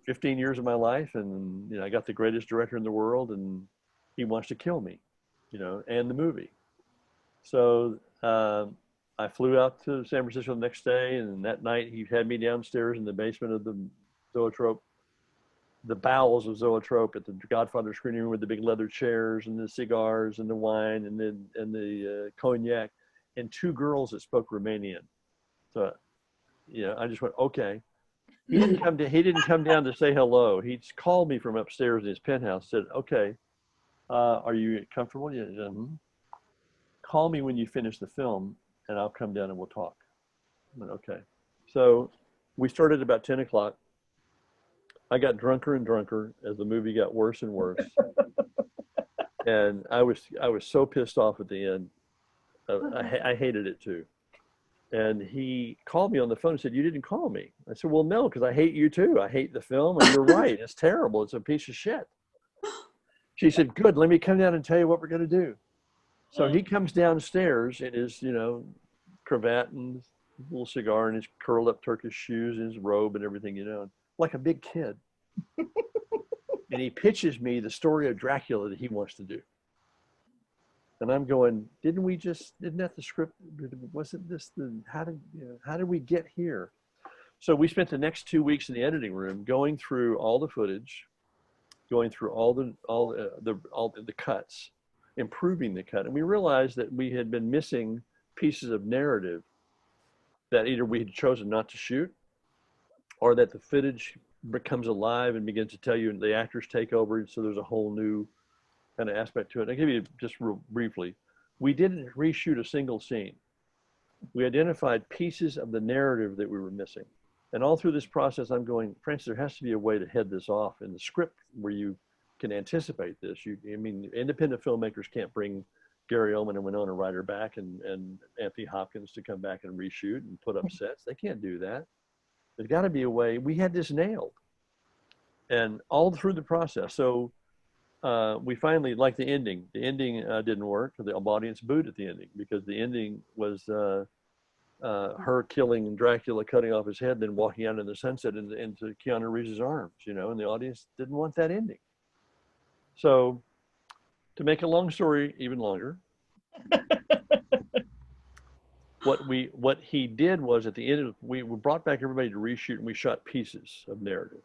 15 years of my life, and you know, I got the greatest director in the world, and he wants to kill me, you know, and the movie. So I flew out to San Francisco the next day, and that night he had me downstairs in the basement of the Zoetrope, the bowels of Zoetrope at the Godfather screening room with the big leather chairs and the cigars and the wine and the cognac, and two girls that spoke Romanian. So, you know, I just went, okay. He didn't come down to say hello. He called me from upstairs in his penthouse, said, okay, are you comfortable? Yeah. Call me when you finish the film and I'll come down and we'll talk. I went, okay. So we started about 10 o'clock. I got drunker and drunker as the movie got worse and worse. And I was so pissed off at the end. I hated it too. And he called me on the phone and said, you didn't call me. I said, well, no, because I hate you too. I hate the film. And you're right. It's terrible. It's a piece of shit. She said, good. Let me come down and tell you what we're going to do. So he comes downstairs in his, you know, cravat and his little cigar and his curled up Turkish shoes and his robe and everything, you know, like a big kid. And he pitches me the story of Dracula that he wants to do. And I'm going, isn't that the script? Wasn't this how did we get here? So we spent the next 2 weeks in the editing room going through all the footage, going through all the cuts, improving the cut. And we realized that we had been missing pieces of narrative that either we had chosen not to shoot, or that the footage becomes alive and begins to tell you, and the actors take over. So there's a whole new kind of aspect to it. I'll give you just real briefly. We didn't reshoot a single scene. We identified pieces of the narrative that we were missing. And all through this process, I'm going, Francis, there has to be a way to head this off in the script where you can anticipate this. Independent filmmakers can't bring Gary Oldman and Winona Ryder back and Anthony Hopkins to come back and reshoot and put up sets. They can't do that. There's got to be a way. We had this nailed. and all through the process. So we finally, like the ending didn't work. The audience booed at the ending because the ending was her killing Dracula, cutting off his head, then walking out in the sunset into Keanu Reeves' arms, you know, and the audience didn't want that ending. So to make a long story even longer, what he did was at the end, we brought back everybody to reshoot, and we shot pieces of narrative.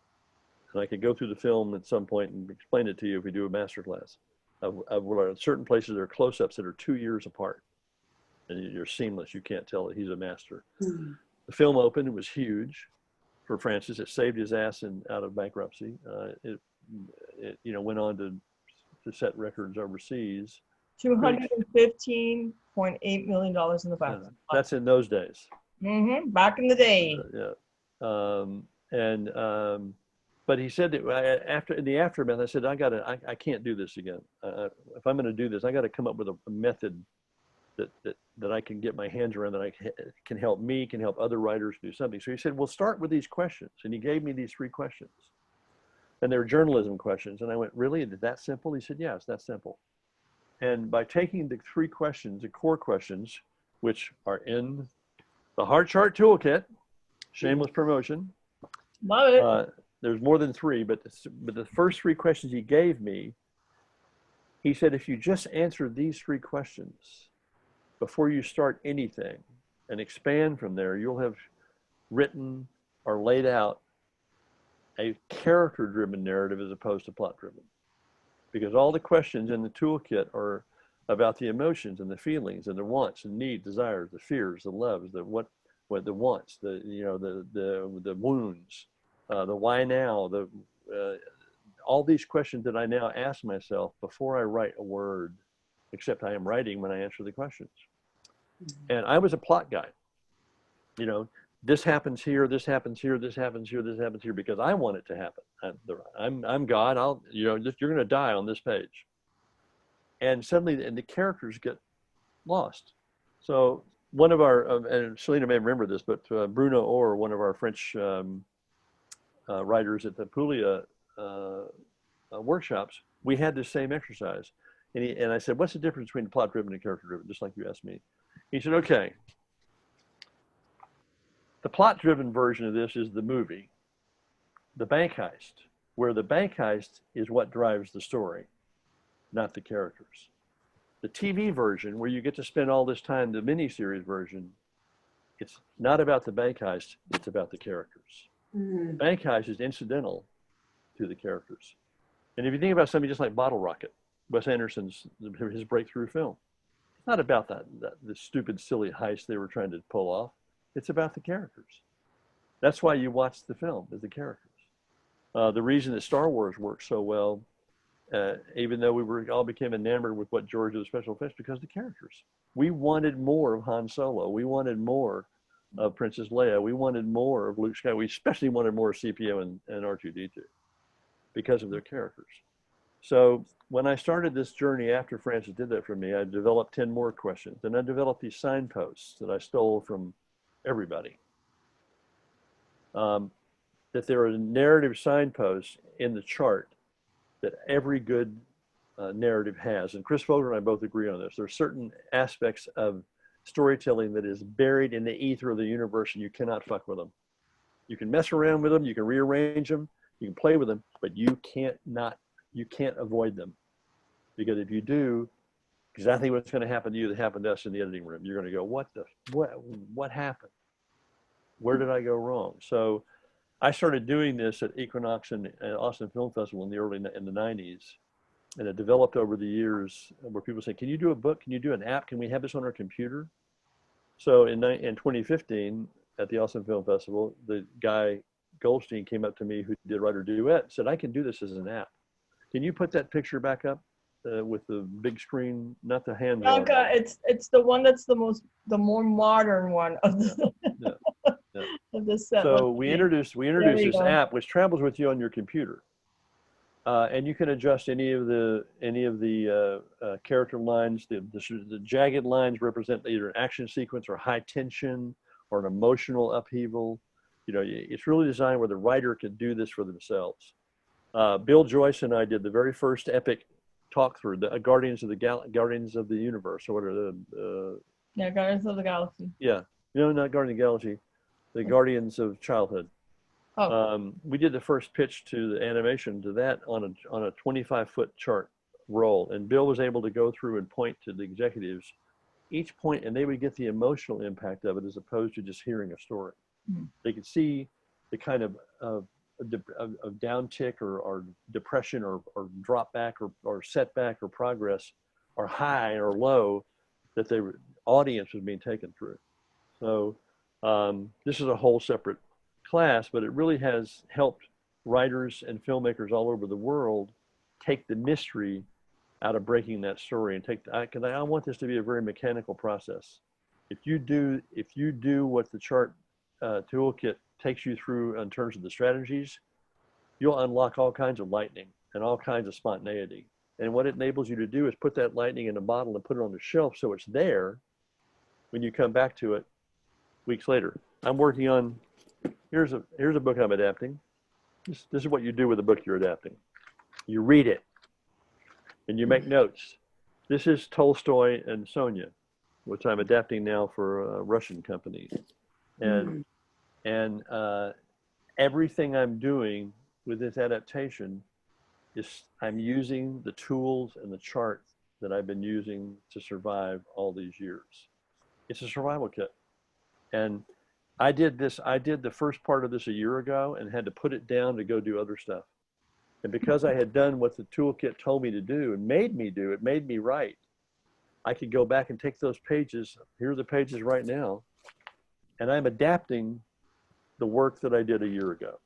And I could go through the film at some point and explain it to you if we do a masterclass of where certain places there are close-ups that are 2 years apart. And you're seamless. You can't tell that he's a master. Mm-hmm. The film opened. It was huge for Francis. It saved his ass out of bankruptcy. It you know, went on to set records overseas. $215.8 million in the box. That's in those days. Mm-hmm. Back in the day. But he said that after, in the aftermath, I said, I can't do this again. If I'm going to do this, I got to come up with a method that I can get my hands around, that can help me, can help other writers do something. So he said, well, start with these questions. And he gave me these 3 questions. And they're journalism questions. And I went, really? Is it that simple? He said, yeah, it's that simple. And by taking the 3 questions, the core questions, which are in the Heart Chart Toolkit, shameless promotion. Love it. There's more than 3, but the first 3 questions he gave me, he said, if you just answer these 3 questions before you start anything and expand from there, you'll have written or laid out a character-driven narrative as opposed to plot-driven. Because all the questions in the toolkit are about the emotions and the feelings and the wants and needs, desires, the fears, the loves, the what the wants, the wounds, the why now, all these questions that I now ask myself before I write a word, except I am writing when I answer the questions. Mm-hmm. And I was a plot guy. You know, this happens here, this happens here, this happens here, this happens here, because I want it to happen. I'm God. you're going to die on this page. And suddenly, the characters get lost. So one of our, and Selena may remember this, but Bruno Orr, one of our French writers at the Puglia workshops, we had this same exercise. And I said, what's the difference between plot-driven and character-driven, just like you asked me? He said, okay, the plot-driven version of this is the movie, The Bank Heist, where the bank heist is what drives the story, not the characters. The TV version, where you get to spend all this time, the miniseries version, it's not about the bank heist, it's about the characters. Mm-hmm. Bank Heist is incidental to the characters. And if you think about something just like Bottle Rocket, Wes Anderson's, his breakthrough film, it's not about the stupid, silly heist they were trying to pull off. It's about the characters. That's why you watch the film, is the characters. The reason that Star Wars works so well, even though we all became enamored with what George did, the special effects, because of the characters. We wanted more of Han Solo. We wanted more of Princess Leia. We wanted more of Luke Skywalker. We especially wanted more of CPO and R2-D2 because of their characters. So when I started this journey after Francis did that for me, I developed 10 more questions. And I developed these signposts that I stole from everybody. That there are narrative signposts in the chart that every good narrative has. And Chris Vogler and I both agree on this. There are certain aspects of storytelling that is buried in the ether of the universe, and you cannot fuck with them. You can mess around with them, you can rearrange them, you can play with them, but you can't avoid them. Because if you do, exactly what's going to happen to you that happened to us in the editing room. You're going to go, what happened? Where did I go wrong? So I started doing this at Equinox and Austin Film Festival in the 90s. And it developed over the years where people say, can you do a book? Can you do an app? Can we have this on our computer? So in 2015 at the Austin Film Festival, the guy Goldstein came up to me, who did Writer Duet, said, I can do this as an app. Can you put that picture back up with the big screen, not the hand? Bianca, it's the one that's the more modern one of the, of the set. So we introduced this app which travels with you on your computer. And you can adjust any of the character lines. The jagged lines represent either an action sequence or high tension or an emotional upheaval. You know, it's really designed where the writer can do this for themselves. Bill Joyce and I did the very first epic talk through the Guardians of the Guardians of the Universe, or what are the Yeah, Guardians of the Galaxy. yeah, no, not Guardians of the Galaxy, the Guardians of Childhood. Oh. We did the first pitch to the animation to that on a 25-foot chart roll, and Bill was able to go through and point to the executives each point, and they would get the emotional impact of it as opposed to just hearing a story. Mm. They could see the kind of downtick or depression or drop back or setback or progress or high or low that the audience was being taken through. So this is a whole separate class, but it really has helped writers and filmmakers all over the world take the mystery out of breaking that story and because I want this to be a very mechanical process. If you do what the chart toolkit takes you through in terms of the strategies, you'll unlock all kinds of lightning and all kinds of spontaneity. And what it enables you to do is put that lightning in a bottle and put it on the shelf so it's there when you come back to it weeks later. I'm working on, here's a book I'm adapting. This is what you do with a book you're adapting. You read it and you make notes. This is Tolstoy and Sonia, which I'm adapting now for a Russian company. And everything I'm doing with this adaptation is I'm using the tools and the charts that I've been using to survive all these years. It's a survival kit. And I did the first part of this a year ago and had to put it down to go do other stuff. And because I had done what the toolkit told me to do and made me do, it made me write. I could go back and take those pages. Here are the pages right now. And I'm adapting the work that I did a year ago.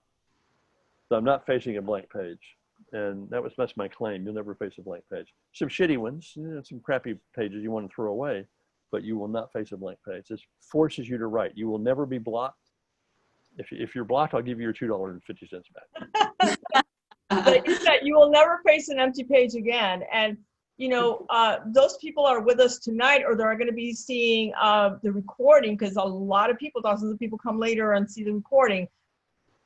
So I'm not facing a blank page. And that's my claim. You'll never face a blank page. Some shitty ones, some crappy pages you want to throw away, but you will not face a blank page. This forces you to write. You will never be blocked. If you're blocked, I'll give you your $2.50 back. But you said you will never face an empty page again. And, those people are with us tonight, or they're going to be seeing the recording, because a lot of people, thousands of people come later and see the recording.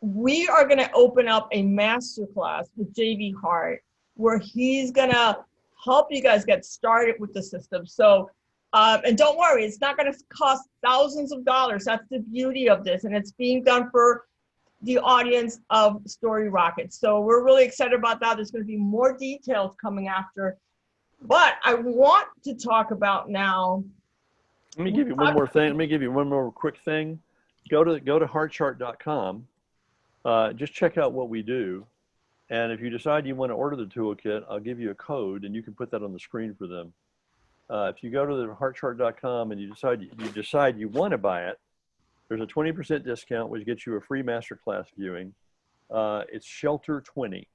We are going to open up a masterclass with J.V. Hart, where he's going to help you guys get started with the system. So, and don't worry, it's not going to cost thousands of dollars. That's the beauty of this. And it's being done for the audience of Story Rocket. So we're really excited about that. There's going to be more details coming after. But I want to talk about now. Let me give you one more thing. Let me give you one more quick thing. Go to heartchart.com. Just check out what we do. And if you decide you want to order the toolkit, I'll give you a code and you can put that on the screen for them. If you go to the heartchart.com and you decide you want to buy it, there's a 20% discount, which gets you a free masterclass viewing. It's Shelter 20.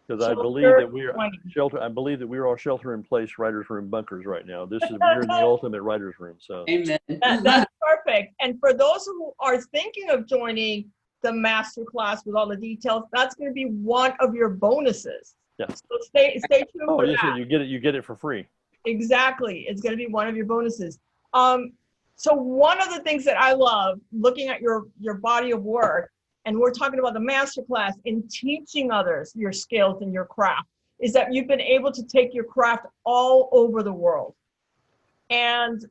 Because I believe that we're all shelter in place writers' room bunkers right now. We're in the ultimate writers' room. So Amen. That's perfect. And for those who are thinking of joining the masterclass with all the details, that's going to be one of your bonuses. Yeah. So stay tuned for yes, that. you get it for free. Exactly. It's going to be one of your bonuses. So one of the things that I love looking at your body of work, and we're talking about the masterclass in teaching others your skills and your craft, is that you've been able to take your craft all over the world. And,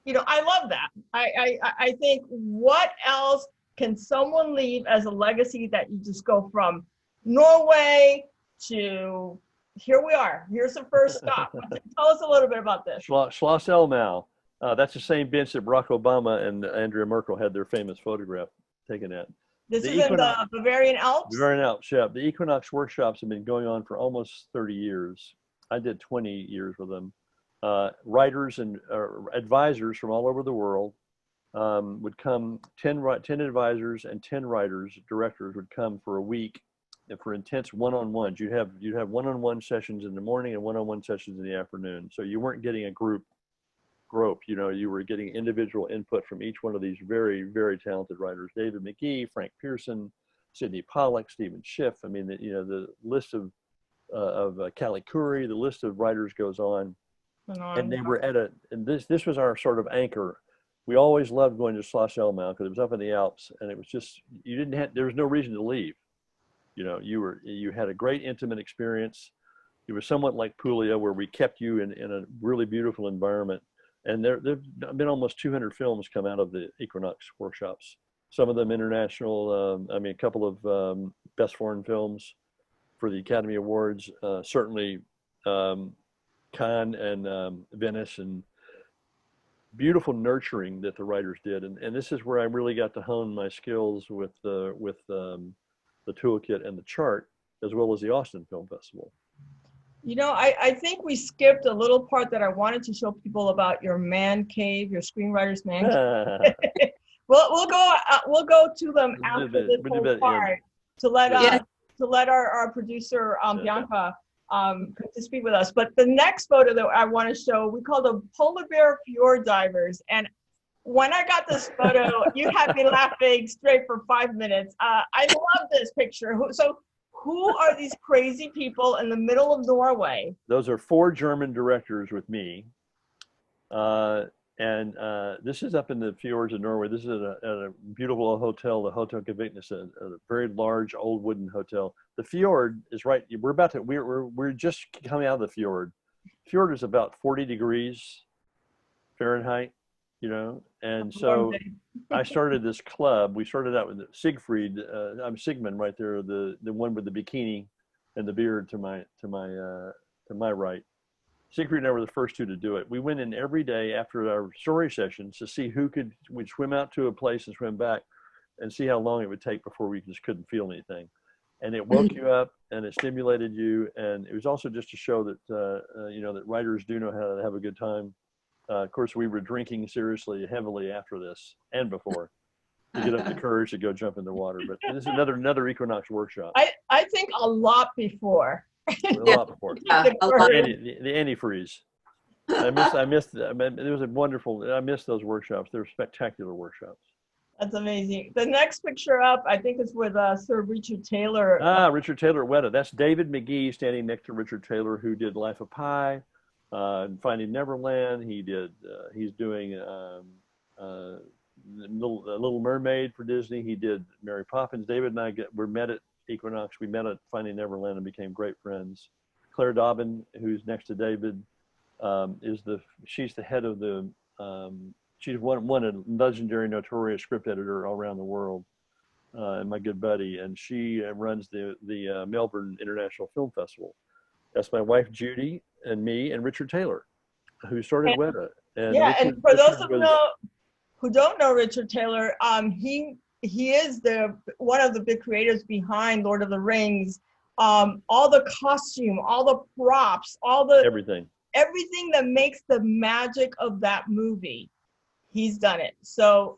I love that. I think, what else can someone leave as a legacy that you just go from Norway to here we are. Here's the first stop. Tell us a little bit about this. Schloss Elmau. That's the same bench that Barack Obama and Andrea Merkel had their famous photograph taken at. This is in the Bavarian Alps? Bavarian Alps, yeah. The Equinox Workshops have been going on for almost 30 years. I did 20 years with them. Writers and advisors from all over the world would come, 10 advisors and 10 writers, directors would come for a week and for intense one-on-ones. You'd have one-on-one sessions in the morning and one-on-one sessions in the afternoon. So you weren't getting a group, you were getting individual input from each one of these very, very talented writers. David McGee, Frank Pearson, Sidney Pollack, Stephen Schiff. I mean, the list of Callie Curry, the list of writers goes on. And they were and this was our sort of anchor. We always loved going to Schloss Elmau because it was up in the Alps, and it was just, there was no reason to leave. You know, you had a great intimate experience. It was somewhat like Puglia, where we kept you in a really beautiful environment. And there've been almost 200 films come out of the Equinox workshops. Some of them international. A couple of best foreign films for the Academy Awards. Certainly Cannes and Venice, and beautiful nurturing that the writers did. And this is where I really got to hone my skills with the toolkit and the chart, as well as the Austin Film Festival. You know, I think we skipped a little part that I wanted to show people about your man cave, your screenwriter's man cave. We'll go to them after this whole part to let our producer Bianca come to speak with us. But the next photo that I want to show, we call the polar bear fjord divers. And when I got this photo, you had me laughing straight for 5 minutes. I love this picture. Who are these crazy people in the middle of Norway? Those are 4 German directors with me. And this is up in the fjords of Norway. This is at a beautiful hotel, the Hotel Kviknes, a very large old wooden hotel. The fjord is right. We're just coming out of the fjord. Fjord is about 40 degrees Fahrenheit, you know. And so I started this club. We started out with Siegfried. I'm Sigmund right there, the one with the bikini and the beard to my right. Siegfried and I were the first 2 to do it. We went in every day after our story sessions to see we'd swim out to a place and swim back and see how long it would take before we just couldn't feel anything. And it woke you up and it stimulated you. And it was also just to show that, that writers do know how to have a good time. Of course, we were drinking seriously, heavily after this and before to get up the courage to go jump in the water. But this is another Equinox workshop. I think a lot before. A lot before. Yeah, The antifreeze. I missed. It was a wonderful. I missed those workshops. They were spectacular workshops. That's amazing. The next picture up, I think, is with Sir Richard Taylor. Richard Taylor at Weta. That's David McGee standing next to Richard Taylor, who did Life of Pi, Finding Neverland. He's doing Little Mermaid for Disney. He did Mary Poppins. David and I were met at Equinox. We met at Finding Neverland and became great friends. Claire Dobbin, who's next to David, she's the head of the she's one a legendary, notorious script editor all around the world, and my good buddy. And she runs the Melbourne International Film Festival. That's my wife Judy and me and Richard Taylor, who started Weta. And and for those who don't know Richard Taylor, he is one of the big creators behind Lord of the Rings. All the costume, all the props, everything that makes the magic of that movie, he's done it. So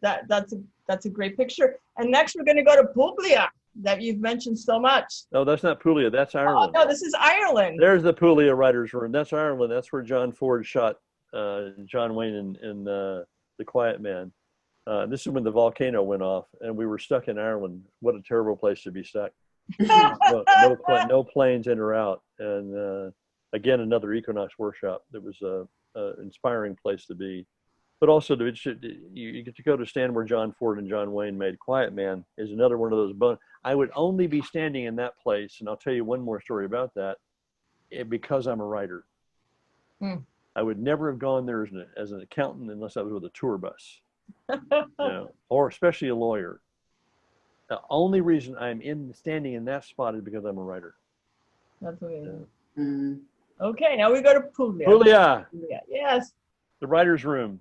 that's a great picture. And next we're going to go to Puglia, that you've mentioned so much. No, that's not Puglia. That's Ireland. Oh, no, this is Ireland. There's the Puglia writers' room. That's Ireland. That's where John Ford shot John Wayne in The Quiet Man. This is when the volcano went off and we were stuck in Ireland. What a terrible place to be stuck. No planes in or out. And again, another Equinox workshop. That was an inspiring place to be. But also, you get to go to stand where John Ford and John Wayne made Quiet Man is another one of those. I would only be standing in that place, and I'll tell you one more story about that, because I'm a writer. I would never have gone there as an accountant unless I was with a tour bus. Or especially a lawyer. The only reason I'm standing in that spot is because I'm a writer. That's amazing. Okay, now we go to Puglia. Puglia. Yes. The writer's room.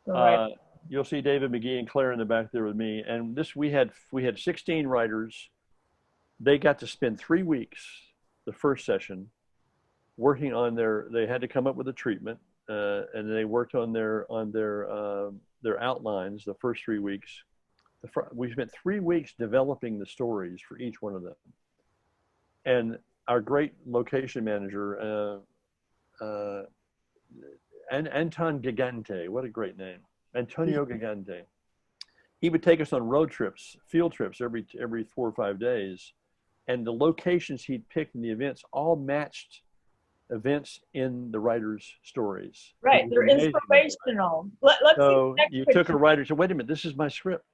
Right. You'll see David McGee and Claire in the back there with me. And we had 16 writers. They got to spend 3 weeks, the first session, working on they had to come up with a treatment, and they worked on their outlines the first 3 weeks. We spent 3 weeks developing the stories for each one of them. And our great location manager, Anton Gigante, what a great name. Antonio Gigante. He would take us on road trips, field trips every 4 or 5 days. And the locations he'd picked in the events all matched events in the writer's stories. Right, they're inspirational. Let's so you took a writer and said, wait a minute, this is my script,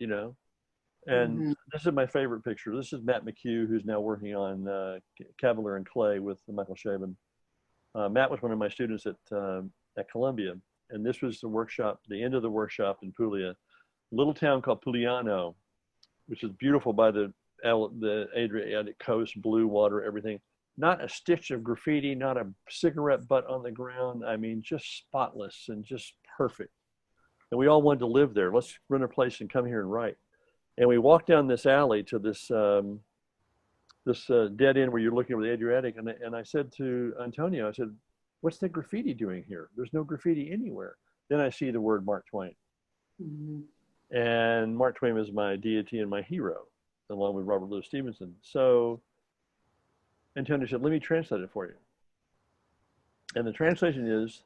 And this is my favorite picture. This is Matt McHugh, who's now working on Cavalier and Clay with Michael Chabon. Matt was one of my students at Columbia, and this was the workshop, the end of the workshop in Puglia, a little town called Pugliano, which is beautiful by the Adriatic coast, blue water, everything. Not a stitch of graffiti, not a cigarette butt on the ground. I mean, just spotless and just perfect. And we all wanted to live there. Let's rent a place and come here and write. And we walked down this alley to this dead end where you're looking over the Adriatic. And I said to Antonio, I said, what's the graffiti doing here? There's no graffiti anywhere. Then I see the word Mark Twain. And Mark Twain was my deity and my hero, along with Robert Louis Stevenson. So Antonio said, let me translate it for you. And the translation is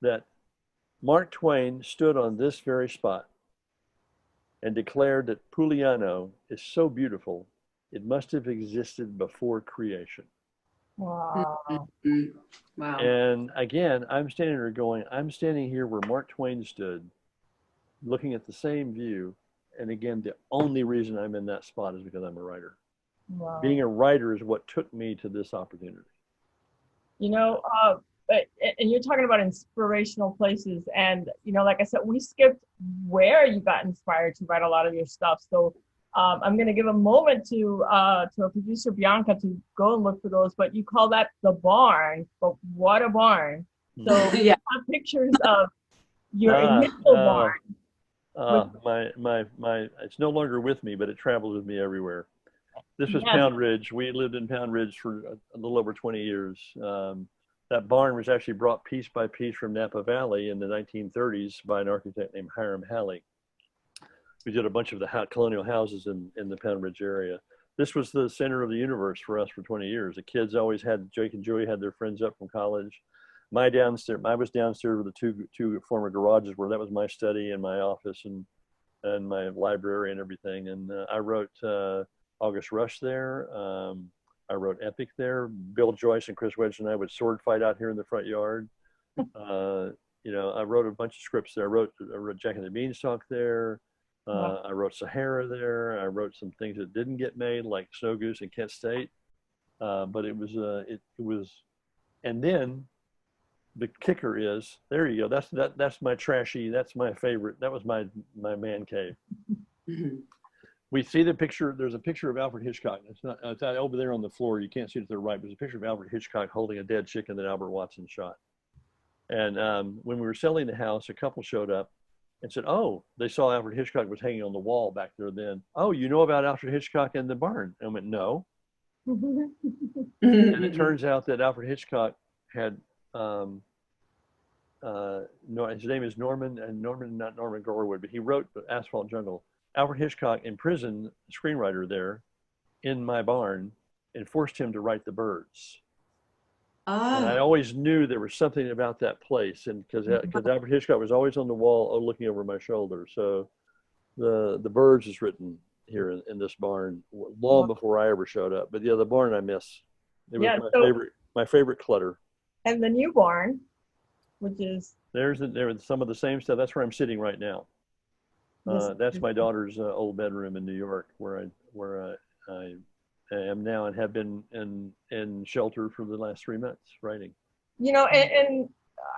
that Mark Twain stood on this very spot and declared that Pugliano is so beautiful, it must have existed before creation. Wow. Wow. And again, I'm standing there going, I'm standing here where Mark Twain stood, looking at the same view. And again, the only reason I'm in that spot is because I'm a writer. Wow. Being a writer is what took me to this opportunity. You know, and you're talking about inspirational places, and you know, like I said, we skipped where you got inspired to write a lot of your stuff. So I'm going to give a moment to our producer Bianca to go and look for those. But you call that the barn, but what a barn! So Yeah. you have pictures of your initial barn. It's no longer with me, but it travels with me everywhere. This was Yes. Pound Ridge. We lived in Pound Ridge for a little over 20 years. That barn was actually brought piece by piece from Napa Valley in the 1930s by an architect named Hiram Halley. We did a bunch of the colonial houses in the Pound Ridge area. This was the center of the universe for us for 20 years. The kids always had, Jake and Joey had their friends up from college. I was downstairs with the two former garages where that was my study and my office and my library and everything. And I wrote August Rush there. I wrote Epic there. Bill Joyce and Chris Wedge and I would sword fight out here in the front yard. You know, I wrote a bunch of scripts there. I wrote Jack and the Beanstalk there. I wrote Sahara there. I wrote some things that didn't get made, like Snow Goose and Kent State. But it was, and then the kicker is, there you go. That's my trashy. That's my favorite. That was my man cave. We see the picture. There's a picture of Alfred Hitchcock. It's out over there on the floor. You can't see it to the right. But there's a picture of Alfred Hitchcock holding a dead chicken that Albert Watson shot. And when we were selling the house, a couple showed up and said, "Oh, they saw Alfred Hitchcock was hanging on the wall back there. Then, oh, you know about Alfred Hitchcock in the barn?" And I went, "No." And it turns out that Alfred Hitchcock had his name is Norman, not Norman Gorwood, but he wrote Asphalt Jungle. Alfred Hitchcock imprisoned the screenwriter there in my barn and forced him to write The Birds. And I always knew there was something about that place, and because Alfred Hitchcock was always on the wall looking over my shoulder. So the Birds is written here in this barn long before I ever showed up. But yeah, the barn I miss. It was my favorite clutter. And the new barn, which is there's some of the same stuff. That's where I'm sitting right now. That's my daughter's old bedroom in New York, where I am now and have been in shelter for the last 3 months writing. You know, and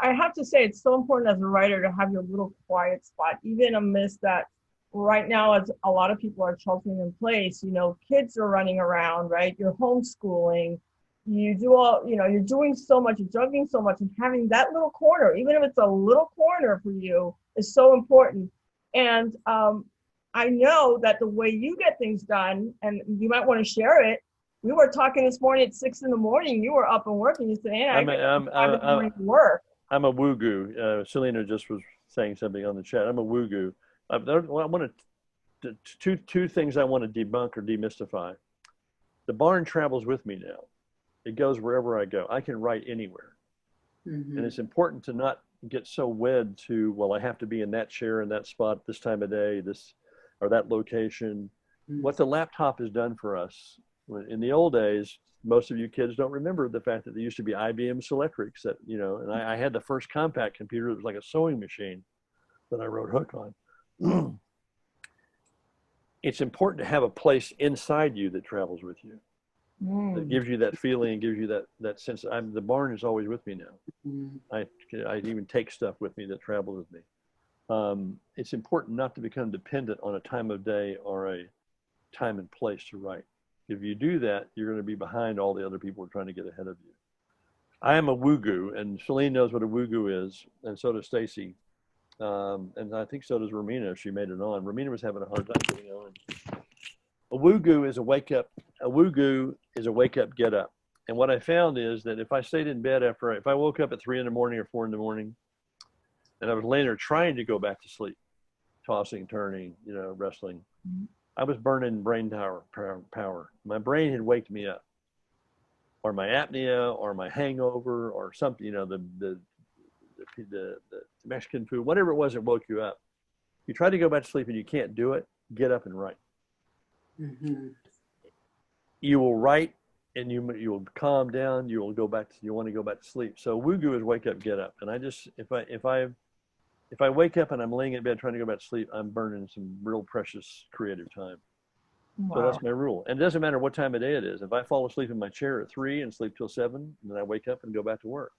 I have to say, it's so important as a writer to have your little quiet spot, even amidst that. Right now, as a lot of people are sheltering in place, you know, kids are running around, right? You're homeschooling. You do all, you know, you're doing so much, you're juggling so much, and having that little corner, even if it's a little corner for you, is so important. And I know that the way you get things done, and you might want to share it. We were talking this morning at 6 a.m. You were up and working. You said, "Hey, I'm to work." I'm a woo-goo. Selena just was saying something on the chat. I'm a woo-goo. I want to two things I want to debunk or demystify. The barn travels with me now. It goes wherever I go. I can write anywhere. And it's important to not get so wed to, well, I have to be in that chair in that spot this time of day, this or that location. What the laptop has done for us in the old days, most of you kids don't remember the fact that there used to be IBM Selectrics that, you know, and I had the first compact computer that was like a sewing machine that I wrote Hook on. it's important to have a place inside you that travels with you, that gives you that feeling and gives you that sense. The barn is always with me now. I even take stuff with me that travels with me. It's important not to become dependent on a time of day or a time and place to write. If you do that, you're going to be behind all the other people who are trying to get ahead of you. I am a woo-goo, and Shalene knows what a woo-goo is, and so does Stacy. And I think so does Romina if she made it on. Romina was having a hard time getting on. A woo-goo is a wake-up. A woo-goo is a wake-up, get up. And what I found is that if I stayed in bed if I woke up at 3 in the morning or 4 in the morning, and I was laying there trying to go back to sleep, tossing, turning, wrestling, I was burning brain power. My brain had waked me up, or my apnea, or my hangover, or something. The Mexican food, whatever it was that woke you up. You try to go back to sleep and you can't do it. Get up and write. Mm-hmm. You will write, and you will calm down. You will go back. You want to go back to sleep. So woo-goo is wake up, get up. And I just if I wake up and I'm laying in bed trying to go back to sleep, I'm burning some real precious creative time. Wow. So that's my rule. And it doesn't matter what time of day it is. If I fall asleep in my chair at 3 and sleep till 7, and then I wake up and go back to work.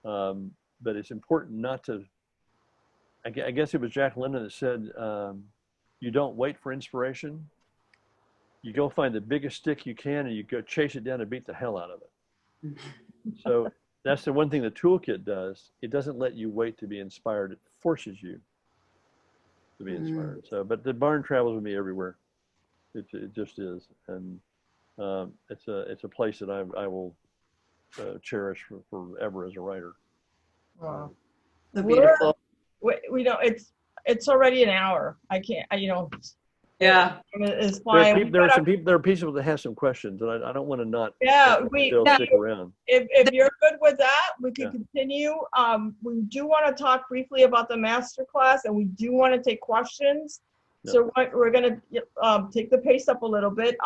But it's important not to, I guess it was Jack London that said, you don't wait for inspiration. You go find the biggest stick you can and you go chase it down and beat the hell out of it. So that's the one thing the toolkit does. It doesn't let you wait to be inspired. It forces you to be inspired. So, but the barn travels with me everywhere. It just is. And it's a place that I will cherish forever as a writer. Wow. Beautiful. We know it's already an hour. I can't, Yeah. It's fine. There are people that have some questions, and I don't want to not. Yeah, stick around. If you're good with that, we can continue. We do want to talk briefly about the masterclass, and we do want to take questions. Yep. So we're going to take the pace up a little bit.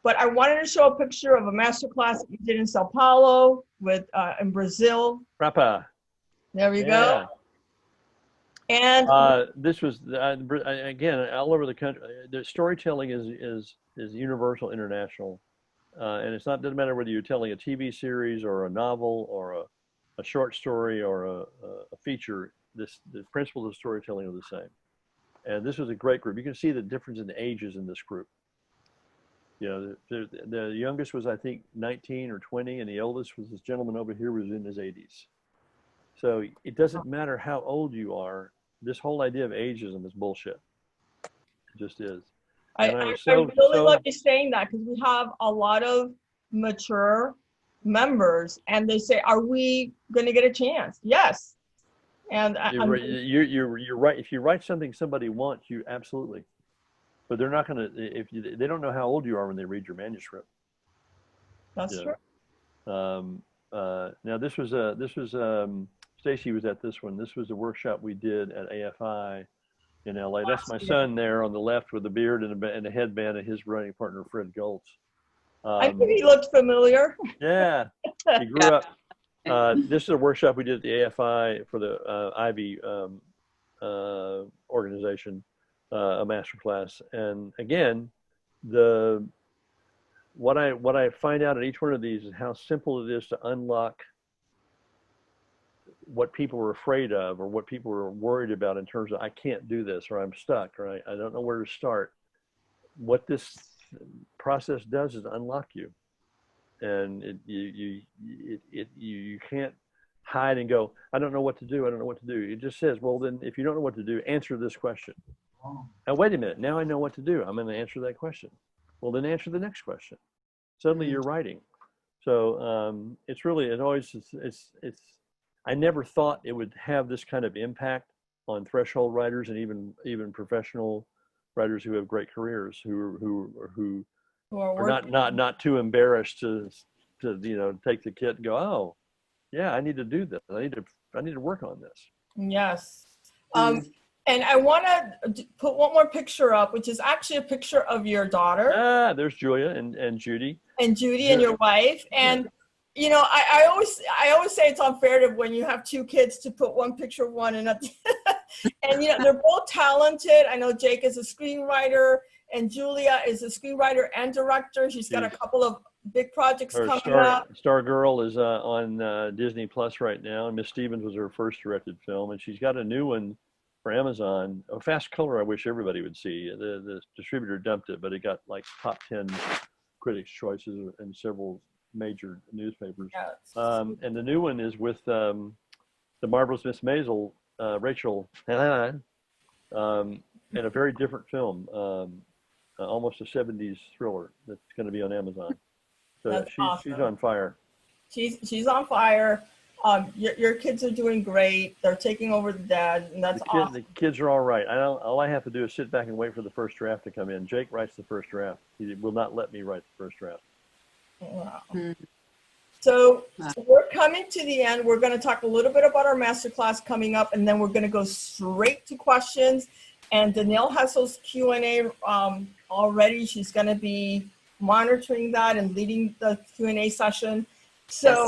But I wanted to show a picture of a masterclass that you did in Sao Paulo in Brazil. Rapa. There we go. And this was again all over the country. The storytelling is universal, international, and doesn't matter whether you're telling a TV series or a novel or a short story or a feature. The principles of storytelling are the same. And this was a great group. You can see the difference in the ages in this group. The youngest was, I think, 19 or 20, and the oldest was this gentleman over here who was in his 80s. So it doesn't matter how old you are. This whole idea of ageism is bullshit. It just is. I really love you saying that, because we have a lot of mature members, and they say, "Are we going to get a chance?" Yes. And you're right. If you write something somebody wants, you absolutely. But they're not going to. They don't know how old you are when they read your manuscript. That's true. Now this was Stacy was at this one. This was a workshop we did at AFI in LA. That's my son there on the left with the beard and a headband, and his writing partner Fred Goltz. I think he looked familiar. Yeah, he grew up. This is a workshop we did at the AFI for the Ivy organization, a masterclass. And again, what I find out at each one of these is how simple it is to unlock what people were afraid of or what people were worried about in terms of, I can't do this, or I'm stuck, or I don't know where to start. What this process does is unlock you. And you can't hide and go, I don't know what to do. I don't know what to do. It just says, well, then if you don't know what to do, answer this question. Now, wait a minute. Now I know what to do. I'm going to answer that question. Well, then answer the next question. Suddenly you're writing. So I never thought it would have this kind of impact on threshold writers and even professional writers who have great careers who are not too embarrassed to take the kit and go, oh yeah, I need to do this. I need to work on this. Yes. And I want to put one more picture up, which is actually a picture of your daughter. There's Julia and Judy. And Judy and your wife. And I always say it's unfair to when you have two kids to put one picture of one and they're both talented. I know Jake is a screenwriter, And Julia is a screenwriter and director. She's got a couple of big projects Her coming up. Star Girl is on Disney Plus right now, and Miss Stevens was her first directed film, and she's got a new one for Amazon. A Fast Color, I wish everybody would see. The distributor dumped it, but it got like top 10 critics' choices in several major newspapers. Yes. And the new one is with the marvelous Miss Maisel, Rachel, and a very different film, almost a 70s thriller that's going to be on Amazon. So That's awesome. she's on fire. She's on fire. Your kids are doing great. They're taking over the dad, and that's awesome. The kids are all right. All I have to do is sit back and wait for the first draft to come in. Jake writes the first draft. He will not let me write the first draft. Wow. So we're coming to the end. We're going to talk a little bit about our masterclass coming up, and then we're going to go straight to questions. And Danielle has those Q&A already. She's going to be monitoring that and leading the Q&A session. So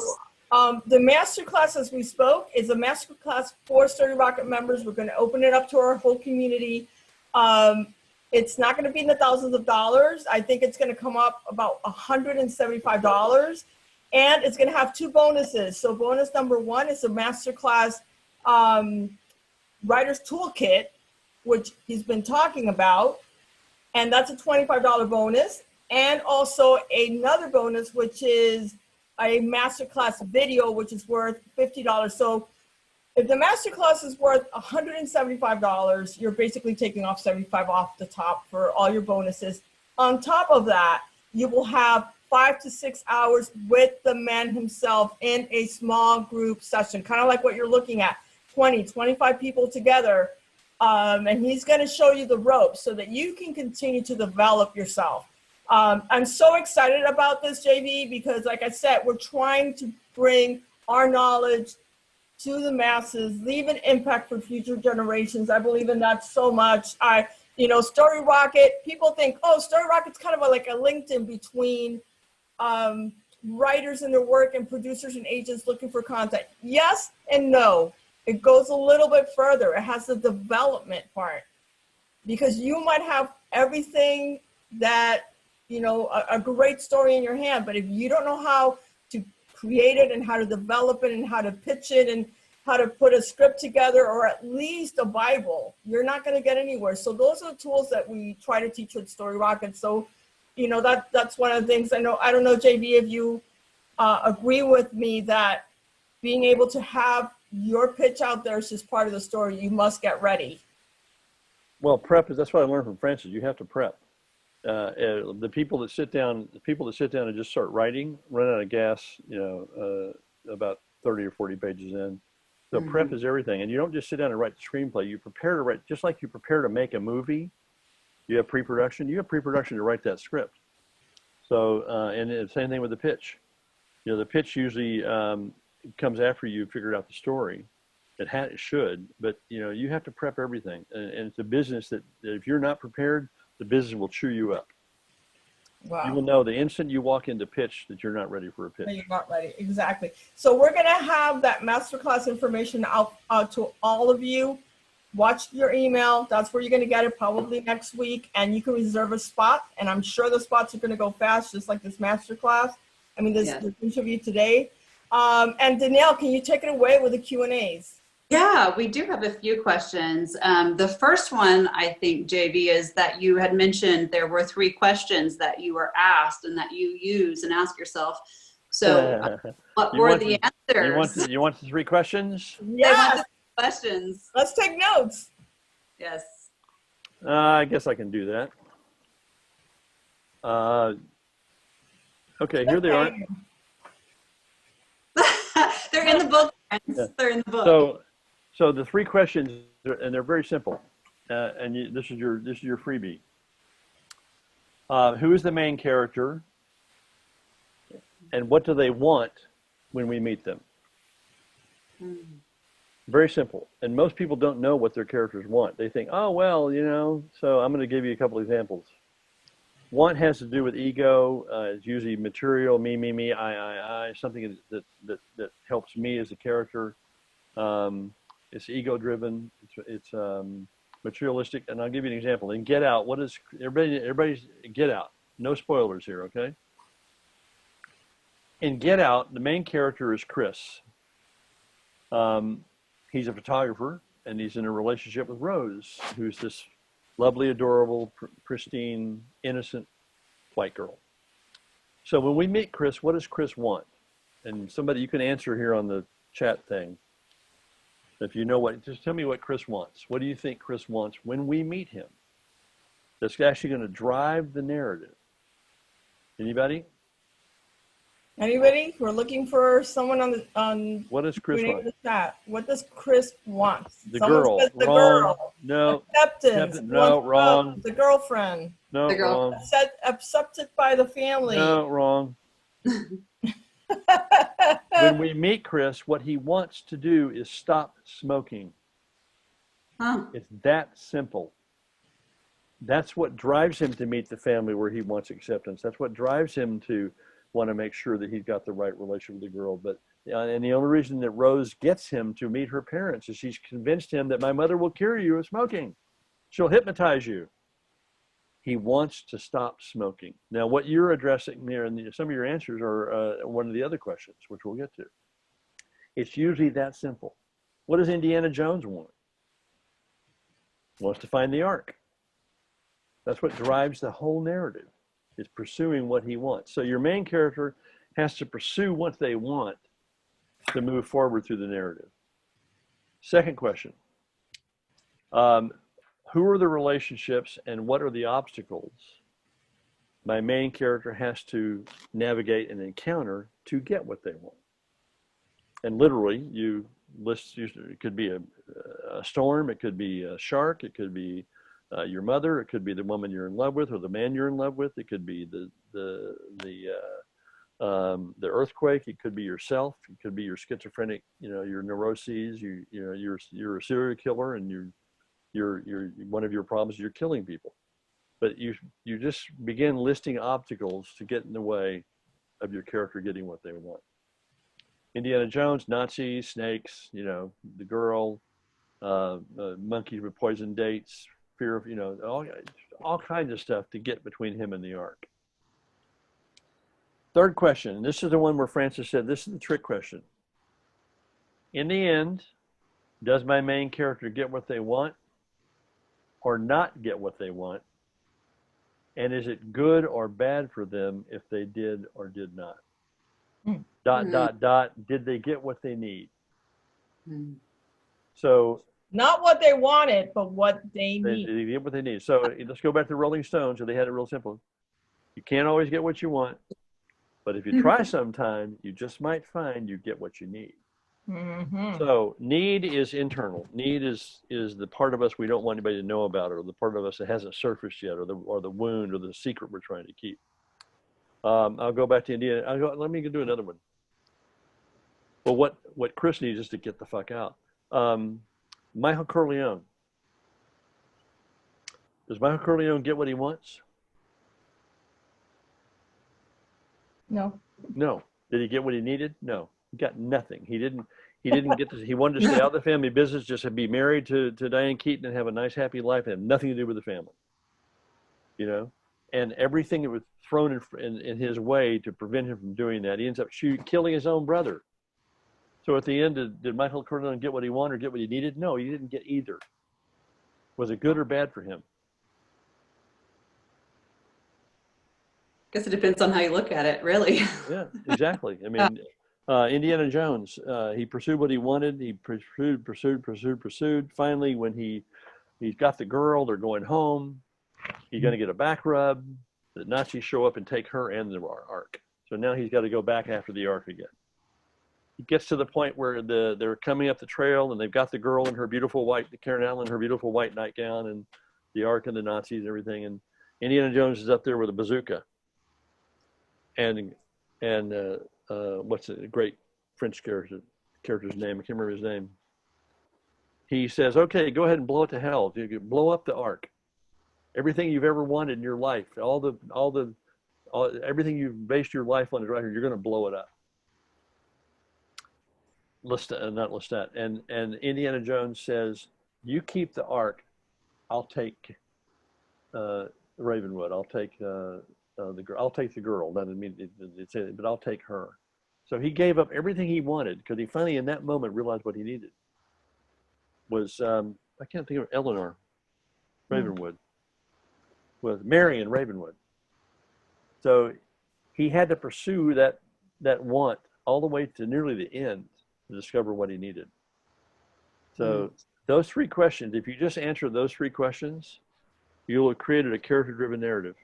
the masterclass, as we spoke, is a masterclass for Story Rocket members. We're going to open it up to our whole community. It's not going to be in the thousands of dollars. I think it's going to come up about $175. And it's going to have two bonuses. So bonus number one is a masterclass writer's toolkit, which he's been talking about. And that's a $25 bonus. And also another bonus, which is a masterclass video, which is worth $50. So if the masterclass is worth $175, you're basically taking off $75 off the top for all your bonuses. On top of that, you will have 5 to 6 hours with the man himself in a small group session, kind of like what you're looking at, 20, 25 people together. And he's going to show you the ropes so that you can continue to develop yourself. I'm so excited about this, JV, because like I said, we're trying to bring our knowledge to the masses, leave an impact for future generations. I believe in that so much. Story Rocket, people think, oh, Story Rocket's kind of like a LinkedIn between writers and their work and producers and agents looking for content. Yes and no. It goes a little bit further. It has the development part, because you might have everything that, a great story in your hand, but if you don't know how to create it and how to develop it and how to pitch it and how to put a script together, or at least a Bible, you're not going to get anywhere. So those are the tools that we try to teach with Story Rocket. So, that's one of the things I know. I don't know, JV, if you agree with me that being able to have your pitch out there is just part of the story. You must get ready. Well, that's what I learned from Francis. You have to prep. The people that sit down and just start writing run out of gas, about 30 or 40 pages in. So prep is everything. And you don't just sit down and write the screenplay. You prepare to write, just like you prepare to make a movie. You have pre-production. You have pre-production to write that script. So, and the same thing with the pitch. The pitch usually comes after you've figured out the story. It should, but you have to prep everything. And it's a business that if you're not prepared, the business will chew you up. Wow. You will know the instant you walk into pitch that you're not ready for a pitch. You're not ready. Exactly. So we're going to have that masterclass information out to all of you. Watch your email. That's where you're going to get it probably next week. And you can reserve a spot. And I'm sure the spots are going to go fast, just like this masterclass. This interview today. And Danielle, can you take it away with the Q&As? Yeah, we do have a few questions. The first one, I think, JV, is that you had mentioned there were 3 questions that you were asked and that you use and ask yourself. So what were the answers? You want the 3 questions? Yes. Questions. Let's take notes. Yes. I guess I can do that. Okay, here they are. They're in the book. Yeah. They're in the book. So the 3 questions, and they're very simple. This is your freebie. Who is the main character, and what do they want when we meet them? Very simple. And most people don't know what their characters want. They think, oh, well, so I'm going to give you a couple examples. One has to do with ego. It's usually material, me, I, something that helps me as a character. It's ego driven. It's materialistic. And I'll give you an example. In Get Out, what is everybody's Get Out? No spoilers here, okay? In Get Out, the main character is Chris. He's a photographer, and he's in a relationship with Rose, who's this lovely, adorable, pristine, innocent white girl. So when we meet Chris, what does Chris want? And somebody, you can answer here on the chat thing. If you know what, just tell me what Chris wants. What do you think Chris wants when we meet him? That's actually going to drive the narrative. Anybody? Anybody? We're looking for someone on What does Chris want? the chat. What does Chris want? The Someone girl. says the Wrong. girl. No. Acceptance. No, wrong. The girlfriend. No, The girl. wrong. Accepted by the family. No, wrong. When we meet Chris, what he wants to do is stop smoking. Huh. It's that simple. That's what drives him to meet the family where he wants acceptance. That's what drives him to want to make sure that he's got the right relationship with the girl. But and the only reason that Rose gets him to meet her parents is she's convinced him that my mother will cure you of smoking. She'll hypnotize you. He wants to stop smoking. Now, what you're addressing there, and some of your answers are one of the other questions, which we'll get to. It's usually that simple. What does Indiana Jones want? He wants to find the Ark. That's what drives the whole narrative, is pursuing what he wants. So your main character has to pursue what they want to move forward through the narrative. Second question. Who are the relationships and what are the obstacles my main character has to navigate and encounter to get what they want? And literally, you list, it could be a storm, it could be a shark, it could be your mother, it could be the woman you're in love with or the man you're in love with, it could be the earthquake, it could be yourself, it could be your schizophrenic, your neuroses, you're a serial killer, and you're one of your problems is you're killing people. But you just begin listing obstacles to get in the way of your character getting what they want. Indiana Jones, Nazis, snakes, the girl, monkeys with poison dates, fear of, all kinds of stuff to get between him and the Ark. Third question, and this is the one where Francis said, this is the trick question. In the end, does my main character get what they want or not get what they want? And is it good or bad for them if they did or did not? Did they get what they need? So Not what they wanted, but what they need. They get what they need. So let's go back to the Rolling Stones, where they had it real simple. You can't always get what you want, but if you try sometime, you just might find you get what you need. Mm-hmm. So need is internal. Need is the part of us we don't want anybody to know about, or the part of us that hasn't surfaced yet, or the wound, or the secret we're trying to keep. I'll go back to Indiana. Let me do another one. Well, what Chris needs is to get the fuck out. Michael Corleone. Does Michael Corleone get what he wants? No. No. Did he get what he needed? No. He got nothing. He didn't get this. He wanted to stay out of the family business, just to be married to Diane Keaton and have a nice, happy life, and have nothing to do with the family. And everything that was thrown in his way to prevent him from doing that, he ends up killing his own brother. So at the end, did Michael Corleone get what he wanted or get what he needed? No, he didn't get either. Was it good or bad for him? Guess it depends on how you look at it, really. Yeah, exactly. I mean, Indiana Jones, he pursued what he wanted. He pursued. Finally, when he's got the girl, they're going home. He's going to get a back rub. The Nazis show up and take her and the Ark. So now he's got to go back after the Ark again. He gets to the point where they're coming up the trail, and they've got the girl in her beautiful white, Karen Allen, her beautiful white nightgown, and the Ark and the Nazis and everything. And Indiana Jones is up there with a bazooka. And what's the great French character's name? I can't remember his name. He says, "Okay, go ahead and blow it to hell. You blow up the Ark. Everything you've ever wanted in your life, everything you've based your life on is right here. You're going to blow it up." And Indiana Jones says, "You keep the Ark, I'll take Ravenwood. I'll take the girl. I'll take the girl. That didn't mean it's it, but I'll take her. So he gave up everything he wanted because he finally, in that moment, realized what he needed was I can't think of Eleanor Ravenwood, was Marion Ravenwood. So he had to pursue that want all the way to nearly the end to discover what he needed. So those three questions, if you just answer those three questions, you'll have created a character-driven narrative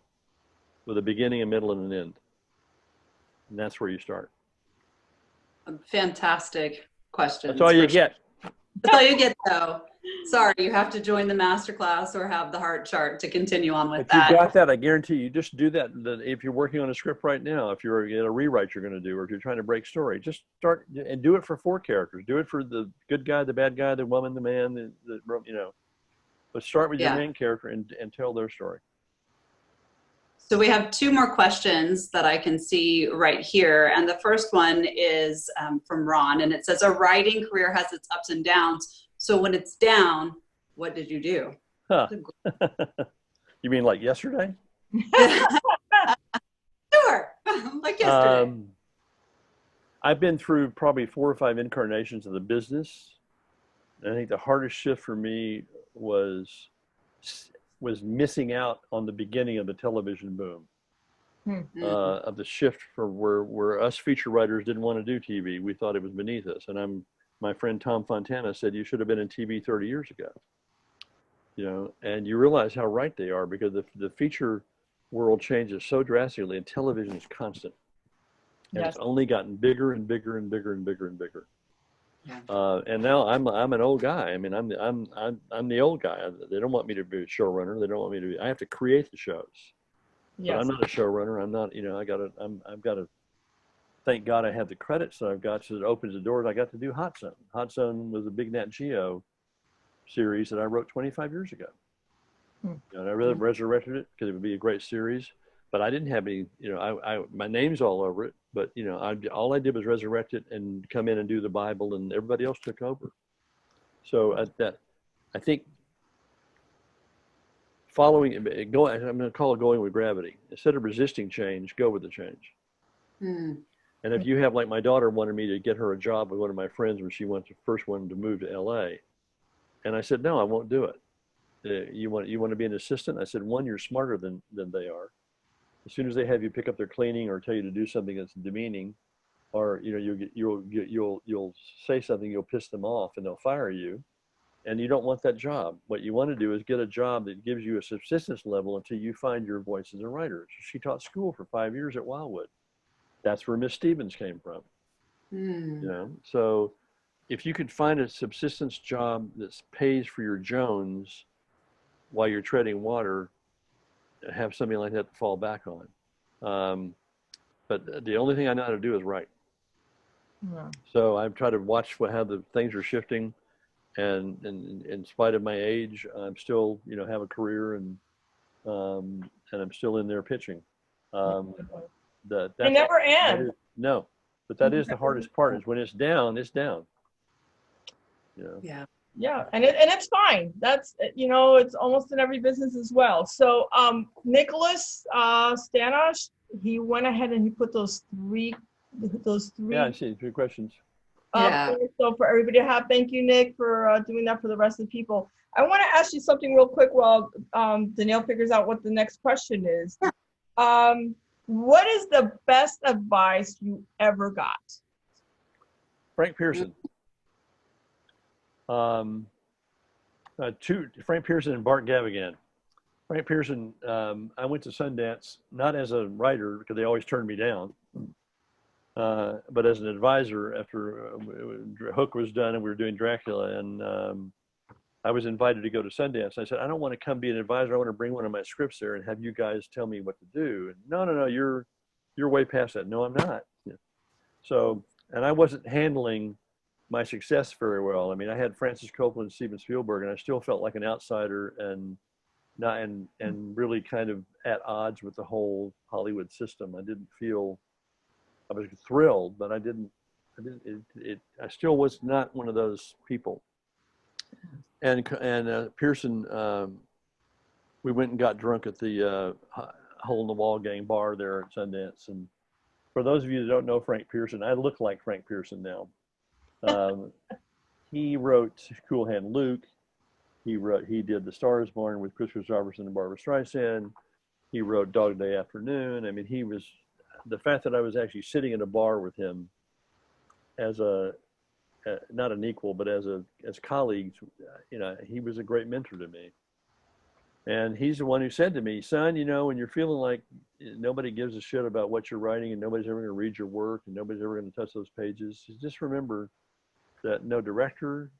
with a beginning, a middle, and an end. And that's where you start. Fantastic questions. That's all you get. That's all you get, though. Sorry, you have to join the masterclass or have the heart chart to continue on with If that. you got that, I guarantee you just do that. If you're working on a script right now, if you're in a rewrite you're going to do, or if you're trying to break story, just start and do it for 4 characters. Do it for the good guy, the bad guy, the woman, the man, but start with your main character and tell their story. So we have 2 more questions that I can see right here. And the first one is from Ron, and it says, a writing career has its ups and downs. So when it's down, what did you do? Huh. You mean like yesterday? Sure, like yesterday. I've been through probably 4 or 5 incarnations of the business. And I think the hardest shift for me was missing out on the beginning of the television boom, of the shift for where us feature writers didn't want to do TV. We thought it was beneath us. And my friend Tom Fontana said, you should have been in TV 30 years ago. And you realize how right they are, because the feature world changes so drastically and television is constant. And it's only gotten bigger and bigger and bigger and bigger and bigger. Yeah. And now I'm an old guy. I mean, I'm the old guy. They don't want me to be a showrunner. They don't want me to be. I have to create the shows. Yes. But I'm not a showrunner. I'm not. I've got to. Thank God I have the credits that I've got, so it opens the doors. I got to do Hot Zone. Hot Zone was a big Nat Geo series that I wrote 25 years ago. And I really resurrected it because it would be a great series. But I didn't have any. My name's all over it. But all I did was resurrect it and come in and do the Bible, and everybody else took over. So I think following, I'm going to call it going with gravity. Instead of resisting change, go with the change. And if you have, like my daughter wanted me to get her a job with one of my friends when she first wanted to move to LA, and I said no, I won't do it. You want to be an assistant? I said, one, you're smarter than they are. As soon as they have you pick up their cleaning or tell you to do something that's demeaning, or you'll say something, you'll piss them off, and they'll fire you, and you don't want that job. What you want to do is get a job that gives you a subsistence level until you find your voice as a writer. She taught school for 5 years at Wildwood. That's where Miss Stevens came from. So if you could find a subsistence job that pays for your Jones while you're treading water, have something like that to fall back on. But the only thing I know how to do is write. So I've tried to watch how the things are shifting, and in spite of my age, I'm still, have a career, and I'm still in there pitching. It never ends. No, but that is the hardest part, is when it's down, it's down. Yeah, and it's fine. That's, it's almost in every business as well. So Nicholas Stanosh, he went ahead and he put those three. Yeah, I see 3 questions. So for everybody to have, thank you, Nick, for doing that for the rest of the people. I want to ask you something real quick while Danielle figures out what the next question is. What is the best advice you ever got? Frank Pearson. Frank Pearson and Bart Gavigan. Frank Pearson, I went to Sundance, not as a writer, because they always turned me down, but as an advisor after Hook was done and we were doing Dracula, and I was invited to go to Sundance. I said, I don't want to come be an advisor. I want to bring one of my scripts there and have you guys tell me what to do. And no, you're way past that. No, I'm not. So, and I wasn't handling my success very well. I mean, I had Francis Coppola and Steven Spielberg, and I still felt like an outsider and really kind of at odds with the whole Hollywood system. I didn't feel, I was thrilled, but I still was not one of those people. And Pearson we went and got drunk at the Hole in the Wall Gang bar there at Sundance. And for those of you that don't know Frank Pearson, I look like Frank Pearson now. He wrote Cool Hand Luke. He did The Star Is Born with Chris Robertson and Barbara Streisand. He wrote Dog Day Afternoon. I mean, the fact that I was actually sitting in a bar with him as not an equal, but as colleagues, he was a great mentor to me. And he's the one who said to me, son, when you're feeling like nobody gives a shit about what you're writing and nobody's ever going to read your work and nobody's ever going to touch those pages, just remember that no director,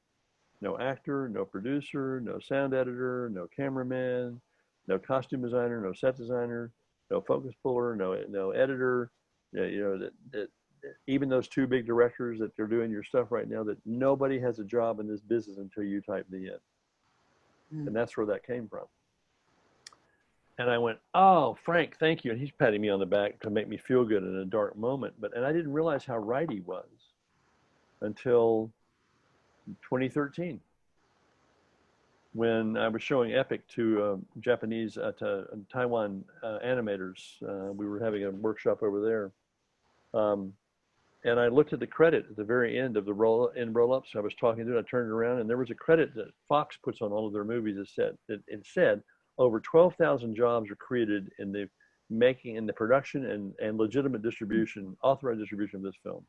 no actor, no producer, no sound editor, no cameraman, no costume designer, no set designer, no focus puller, no editor, that even those two big directors that are doing your stuff right now, that nobody has a job in this business until you type the end. And that's where that came from. And I went, oh, Frank, thank you. And he's patting me on the back to make me feel good in a dark moment. And I didn't realize how right he was until 2013, when I was showing Epic to Japanese, to Taiwan animators. We were having a workshop over there. And I looked at the credit at the very end of the roll-ups. I was talking to it, I turned it around, and there was a credit that Fox puts on all of their movies. It said over 12,000 jobs are created in the making, in the production and legitimate distribution, authorized distribution of this film.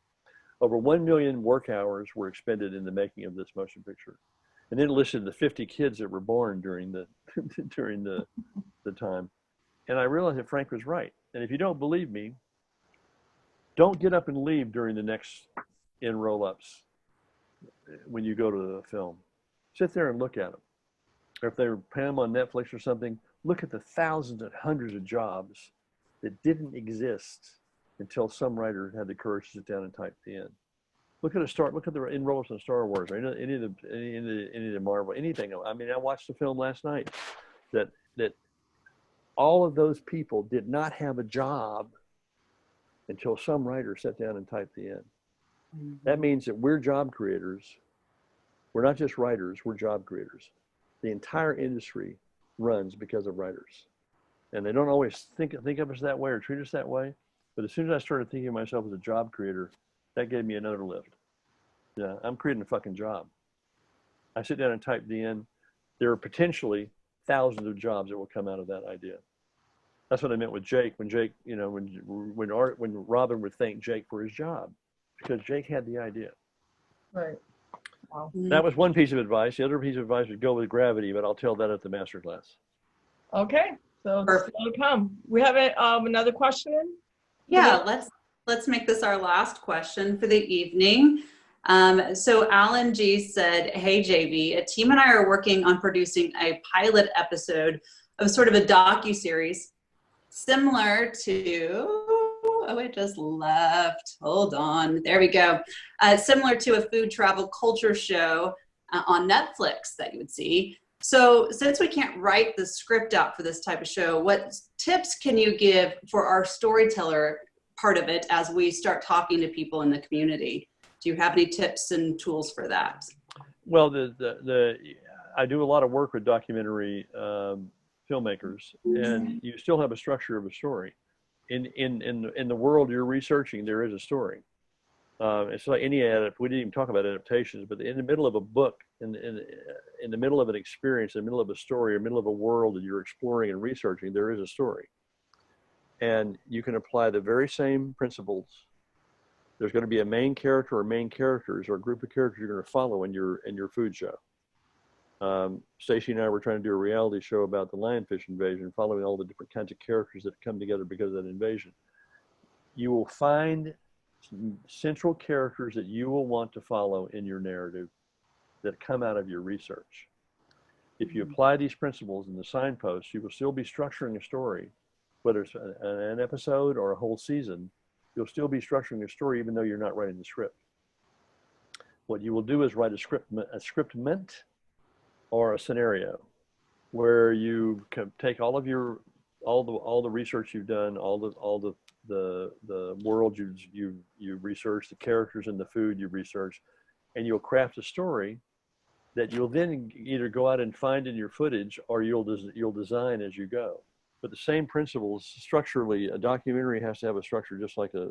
Over 1 million work hours were expended in the making of this motion picture. And then it listed the 50 kids that were born during the time. And I realized that Frank was right. And if you don't believe me, don't get up and leave during the next in roll-ups when you go to the film. Sit there and look at them. Or if they're paying them on Netflix or something, look at the thousands and hundreds of jobs that didn't exist until some writer had the courage to sit down and type the end. Look at the in-roll-ups in Star Wars, or any of the Marvel, anything. I mean, I watched the film last night that all of those people did not have a job until some writer sat down and typed the end. Mm-hmm. That means that we're job creators. We're not just writers, we're job creators. The entire industry runs because of writers. And they don't always think of us that way or treat us that way. But as soon as I started thinking of myself as a job creator, that gave me another lift. Yeah, I'm creating a fucking job. I sit down and type the end. There are potentially thousands of jobs that will come out of that idea. That's what I meant with Jake. When Jake, when Robin would thank Jake for his job, because Jake had the idea. Right. Wow. That was one piece of advice. The other piece of advice would go with gravity, but I'll tell that at the masterclass. Okay, so still to come. We have another question. Yeah, let's make this our last question for the evening. So Alan G said, hey JV, a team and I are working on producing a pilot episode of sort of a docu-series similar to, oh, it just left. Hold on. There we go. Similar to a food travel culture show on Netflix that you would see. So since we can't write the script out for this type of show, what tips can you give for our storyteller part of it as we start talking to people in the community? Do you have any tips and tools for that? Well, I do a lot of work with documentary filmmakers, and you still have a structure of a story. In the world you're researching, there is a story. It's like any we didn't even talk about adaptations, but in the middle of a book, in the middle of an experience, in the middle of a story, or middle of a world that you're exploring and researching, there is a story. And you can apply the very same principles. There's going to be a main character or main characters or a group of characters you're going to follow in your food show. Stacey and I were trying to do a reality show about the lionfish invasion, following all the different kinds of characters that come together because of that invasion. You will find central characters that you will want to follow in your narrative that come out of your research. If you apply these principles in the signposts, you will still be structuring a story, whether it's an episode or a whole season. You'll still be structuring a story even though you're not writing the script. What you will do is write a scriptment or a scenario where you can take all the research you've done, all the world you've researched, the characters and the food you've researched, and you'll craft a story that you'll then either go out and find in your footage, or you'll design as you go. But the same principles structurally, a documentary has to have a structure just like a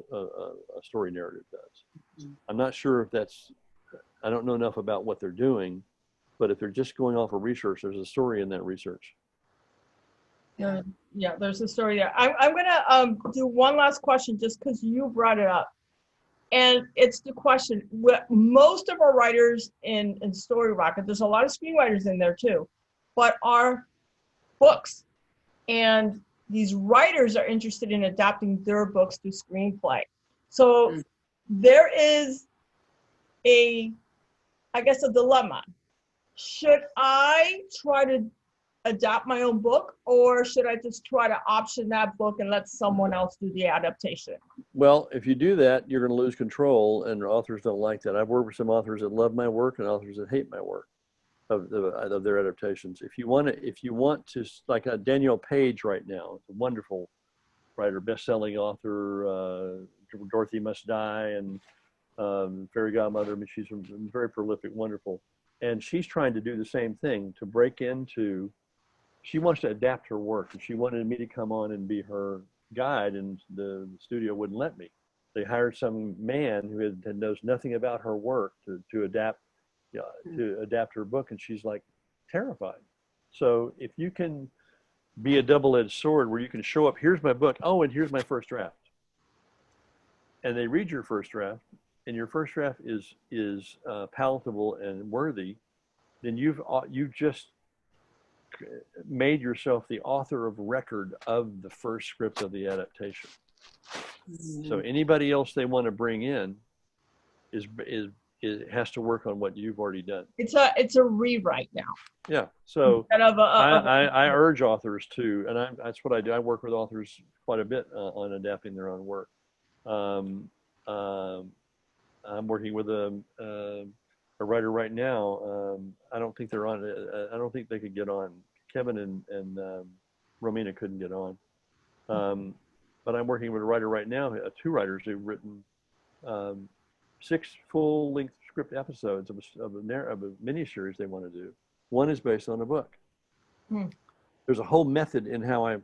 story narrative does. I'm not sure if that's, I don't know enough about what they're doing, but if they're just going off of research, there's a story in that research. Yeah, there's a story there. I'm gonna do one last question just because you brought it up. And it's the question, most of our writers in Story Rocket, there's a lot of screenwriters in there too, but our books, and these writers are interested in adapting their books to screenplay. So there is I guess, a dilemma. Should I try to adapt my own book, or should I just try to option that book and let someone else do the adaptation? Well, if you do that, you're going to lose control, and authors don't like that. I've worked with some authors that love my work and authors that hate my work of their adaptations. If you want to, like Danielle Page right now, a wonderful writer, best-selling author, Dorothy Must Die, and Fairy Godmother. I mean, she's very prolific, wonderful. And she's trying to do the same thing, to break into, she wants to adapt her work, and she wanted me to come on and be her guide, and the studio wouldn't let me. They hired some man who knows nothing about her work to adapt her book, and she's like terrified. So if you can be a double-edged sword where you can show up, here's my book, oh, and here's my first draft, and they read your first draft, and your first draft is palatable and worthy, then you've just made yourself the author of record of the first script of the adaptation. So anybody else they want to bring in has to work on what you've already done. It's a rewrite now. Yeah. So I urge authors to, and that's what I do. I work with authors quite a bit on adapting their own work. I'm working with a writer right now. I don't think they're on. I don't think they could get on. Kevin and Romina couldn't get on. But I'm working with a writer right now. Two writers who've written 6 full-length script episodes of a miniseries they want to do. One is based on a book. There's a whole method in how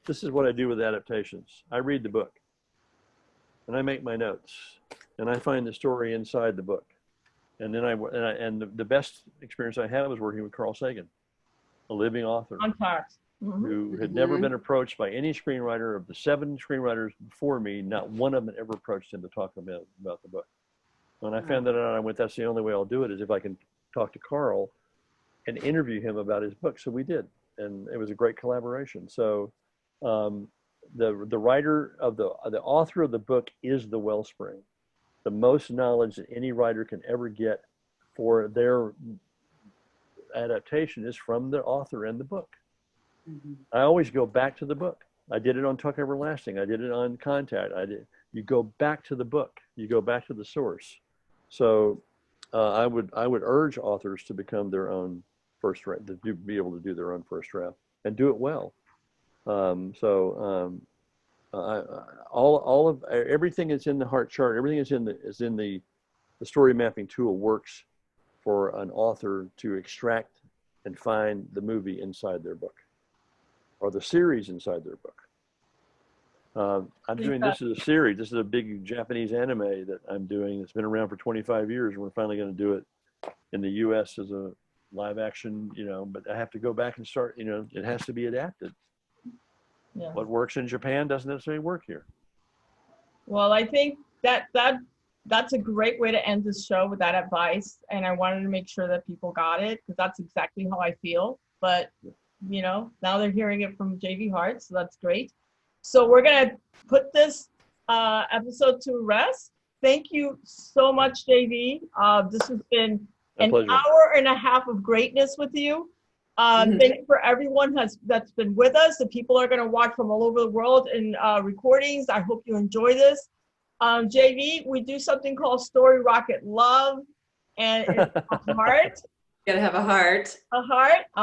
this is what I do with adaptations. I read the book, and I make my notes, and I find the story inside the book. And then the best experience I had was working with Carl Sagan, a living author who had never been approached by any screenwriter. Of the 7 screenwriters before me, not one of them had ever approached him to talk about the book. When I found that out, I went, that's the only way I'll do it, is if I can talk to Carl and interview him about his book. So we did, and it was a great collaboration. So the writer of the author of the book is the wellspring. The most knowledge that any writer can ever get for their adaptation is from the author and the book. I always go back to the book. I did it on Talk Everlasting. I did it on Contact. You go back to the book. You go back to the source. So I would urge authors to become their own first draft, to be able to do their own first draft and do it well. All of everything is in the Heart chart. Everything is in the story mapping tool works for an author to extract and find the movie inside their book, or the series inside their book. I'm doing this as a series. This is a big Japanese anime that I'm doing. It's been around for 25 years, and we're finally going to do it in the U.S. as a live action. But I have to go back and start. It has to be adapted. Yeah. What works in Japan doesn't necessarily work here. Well, I think that's a great way to end this show with that advice. And I wanted to make sure that people got it, because that's exactly how I feel. But, now they're hearing it from J.V. Hart, so that's great. So we're going to put this episode to rest. Thank you so much, J.V. This has been an hour and a half of greatness with you. Thank you for everyone that's been with us. The people are going to watch from all over the world in recordings. I hope you enjoy this. JV, we do something called Story Rocket Love, and it's a heart. You gotta have a heart. A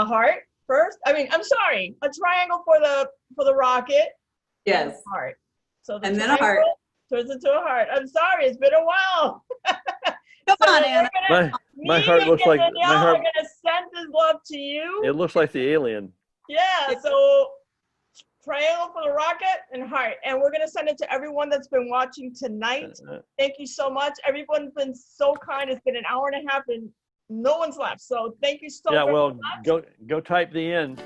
heart first. I'm sorry, a triangle for the rocket. Yes. A heart. So and then a heart turns into a heart. I'm sorry, it's been a while. Come So on, we're Anna. gonna- My me heart looks and like Danielle my heart. are gonna send this love to you. It looks like the alien. Yeah, so triangle for the rocket and heart. And we're gonna send it to everyone that's been watching tonight. Thank you so much. Everyone's been so kind. It's been an hour and a half and no one's left. So thank you so Yeah, very well, much. go type the end.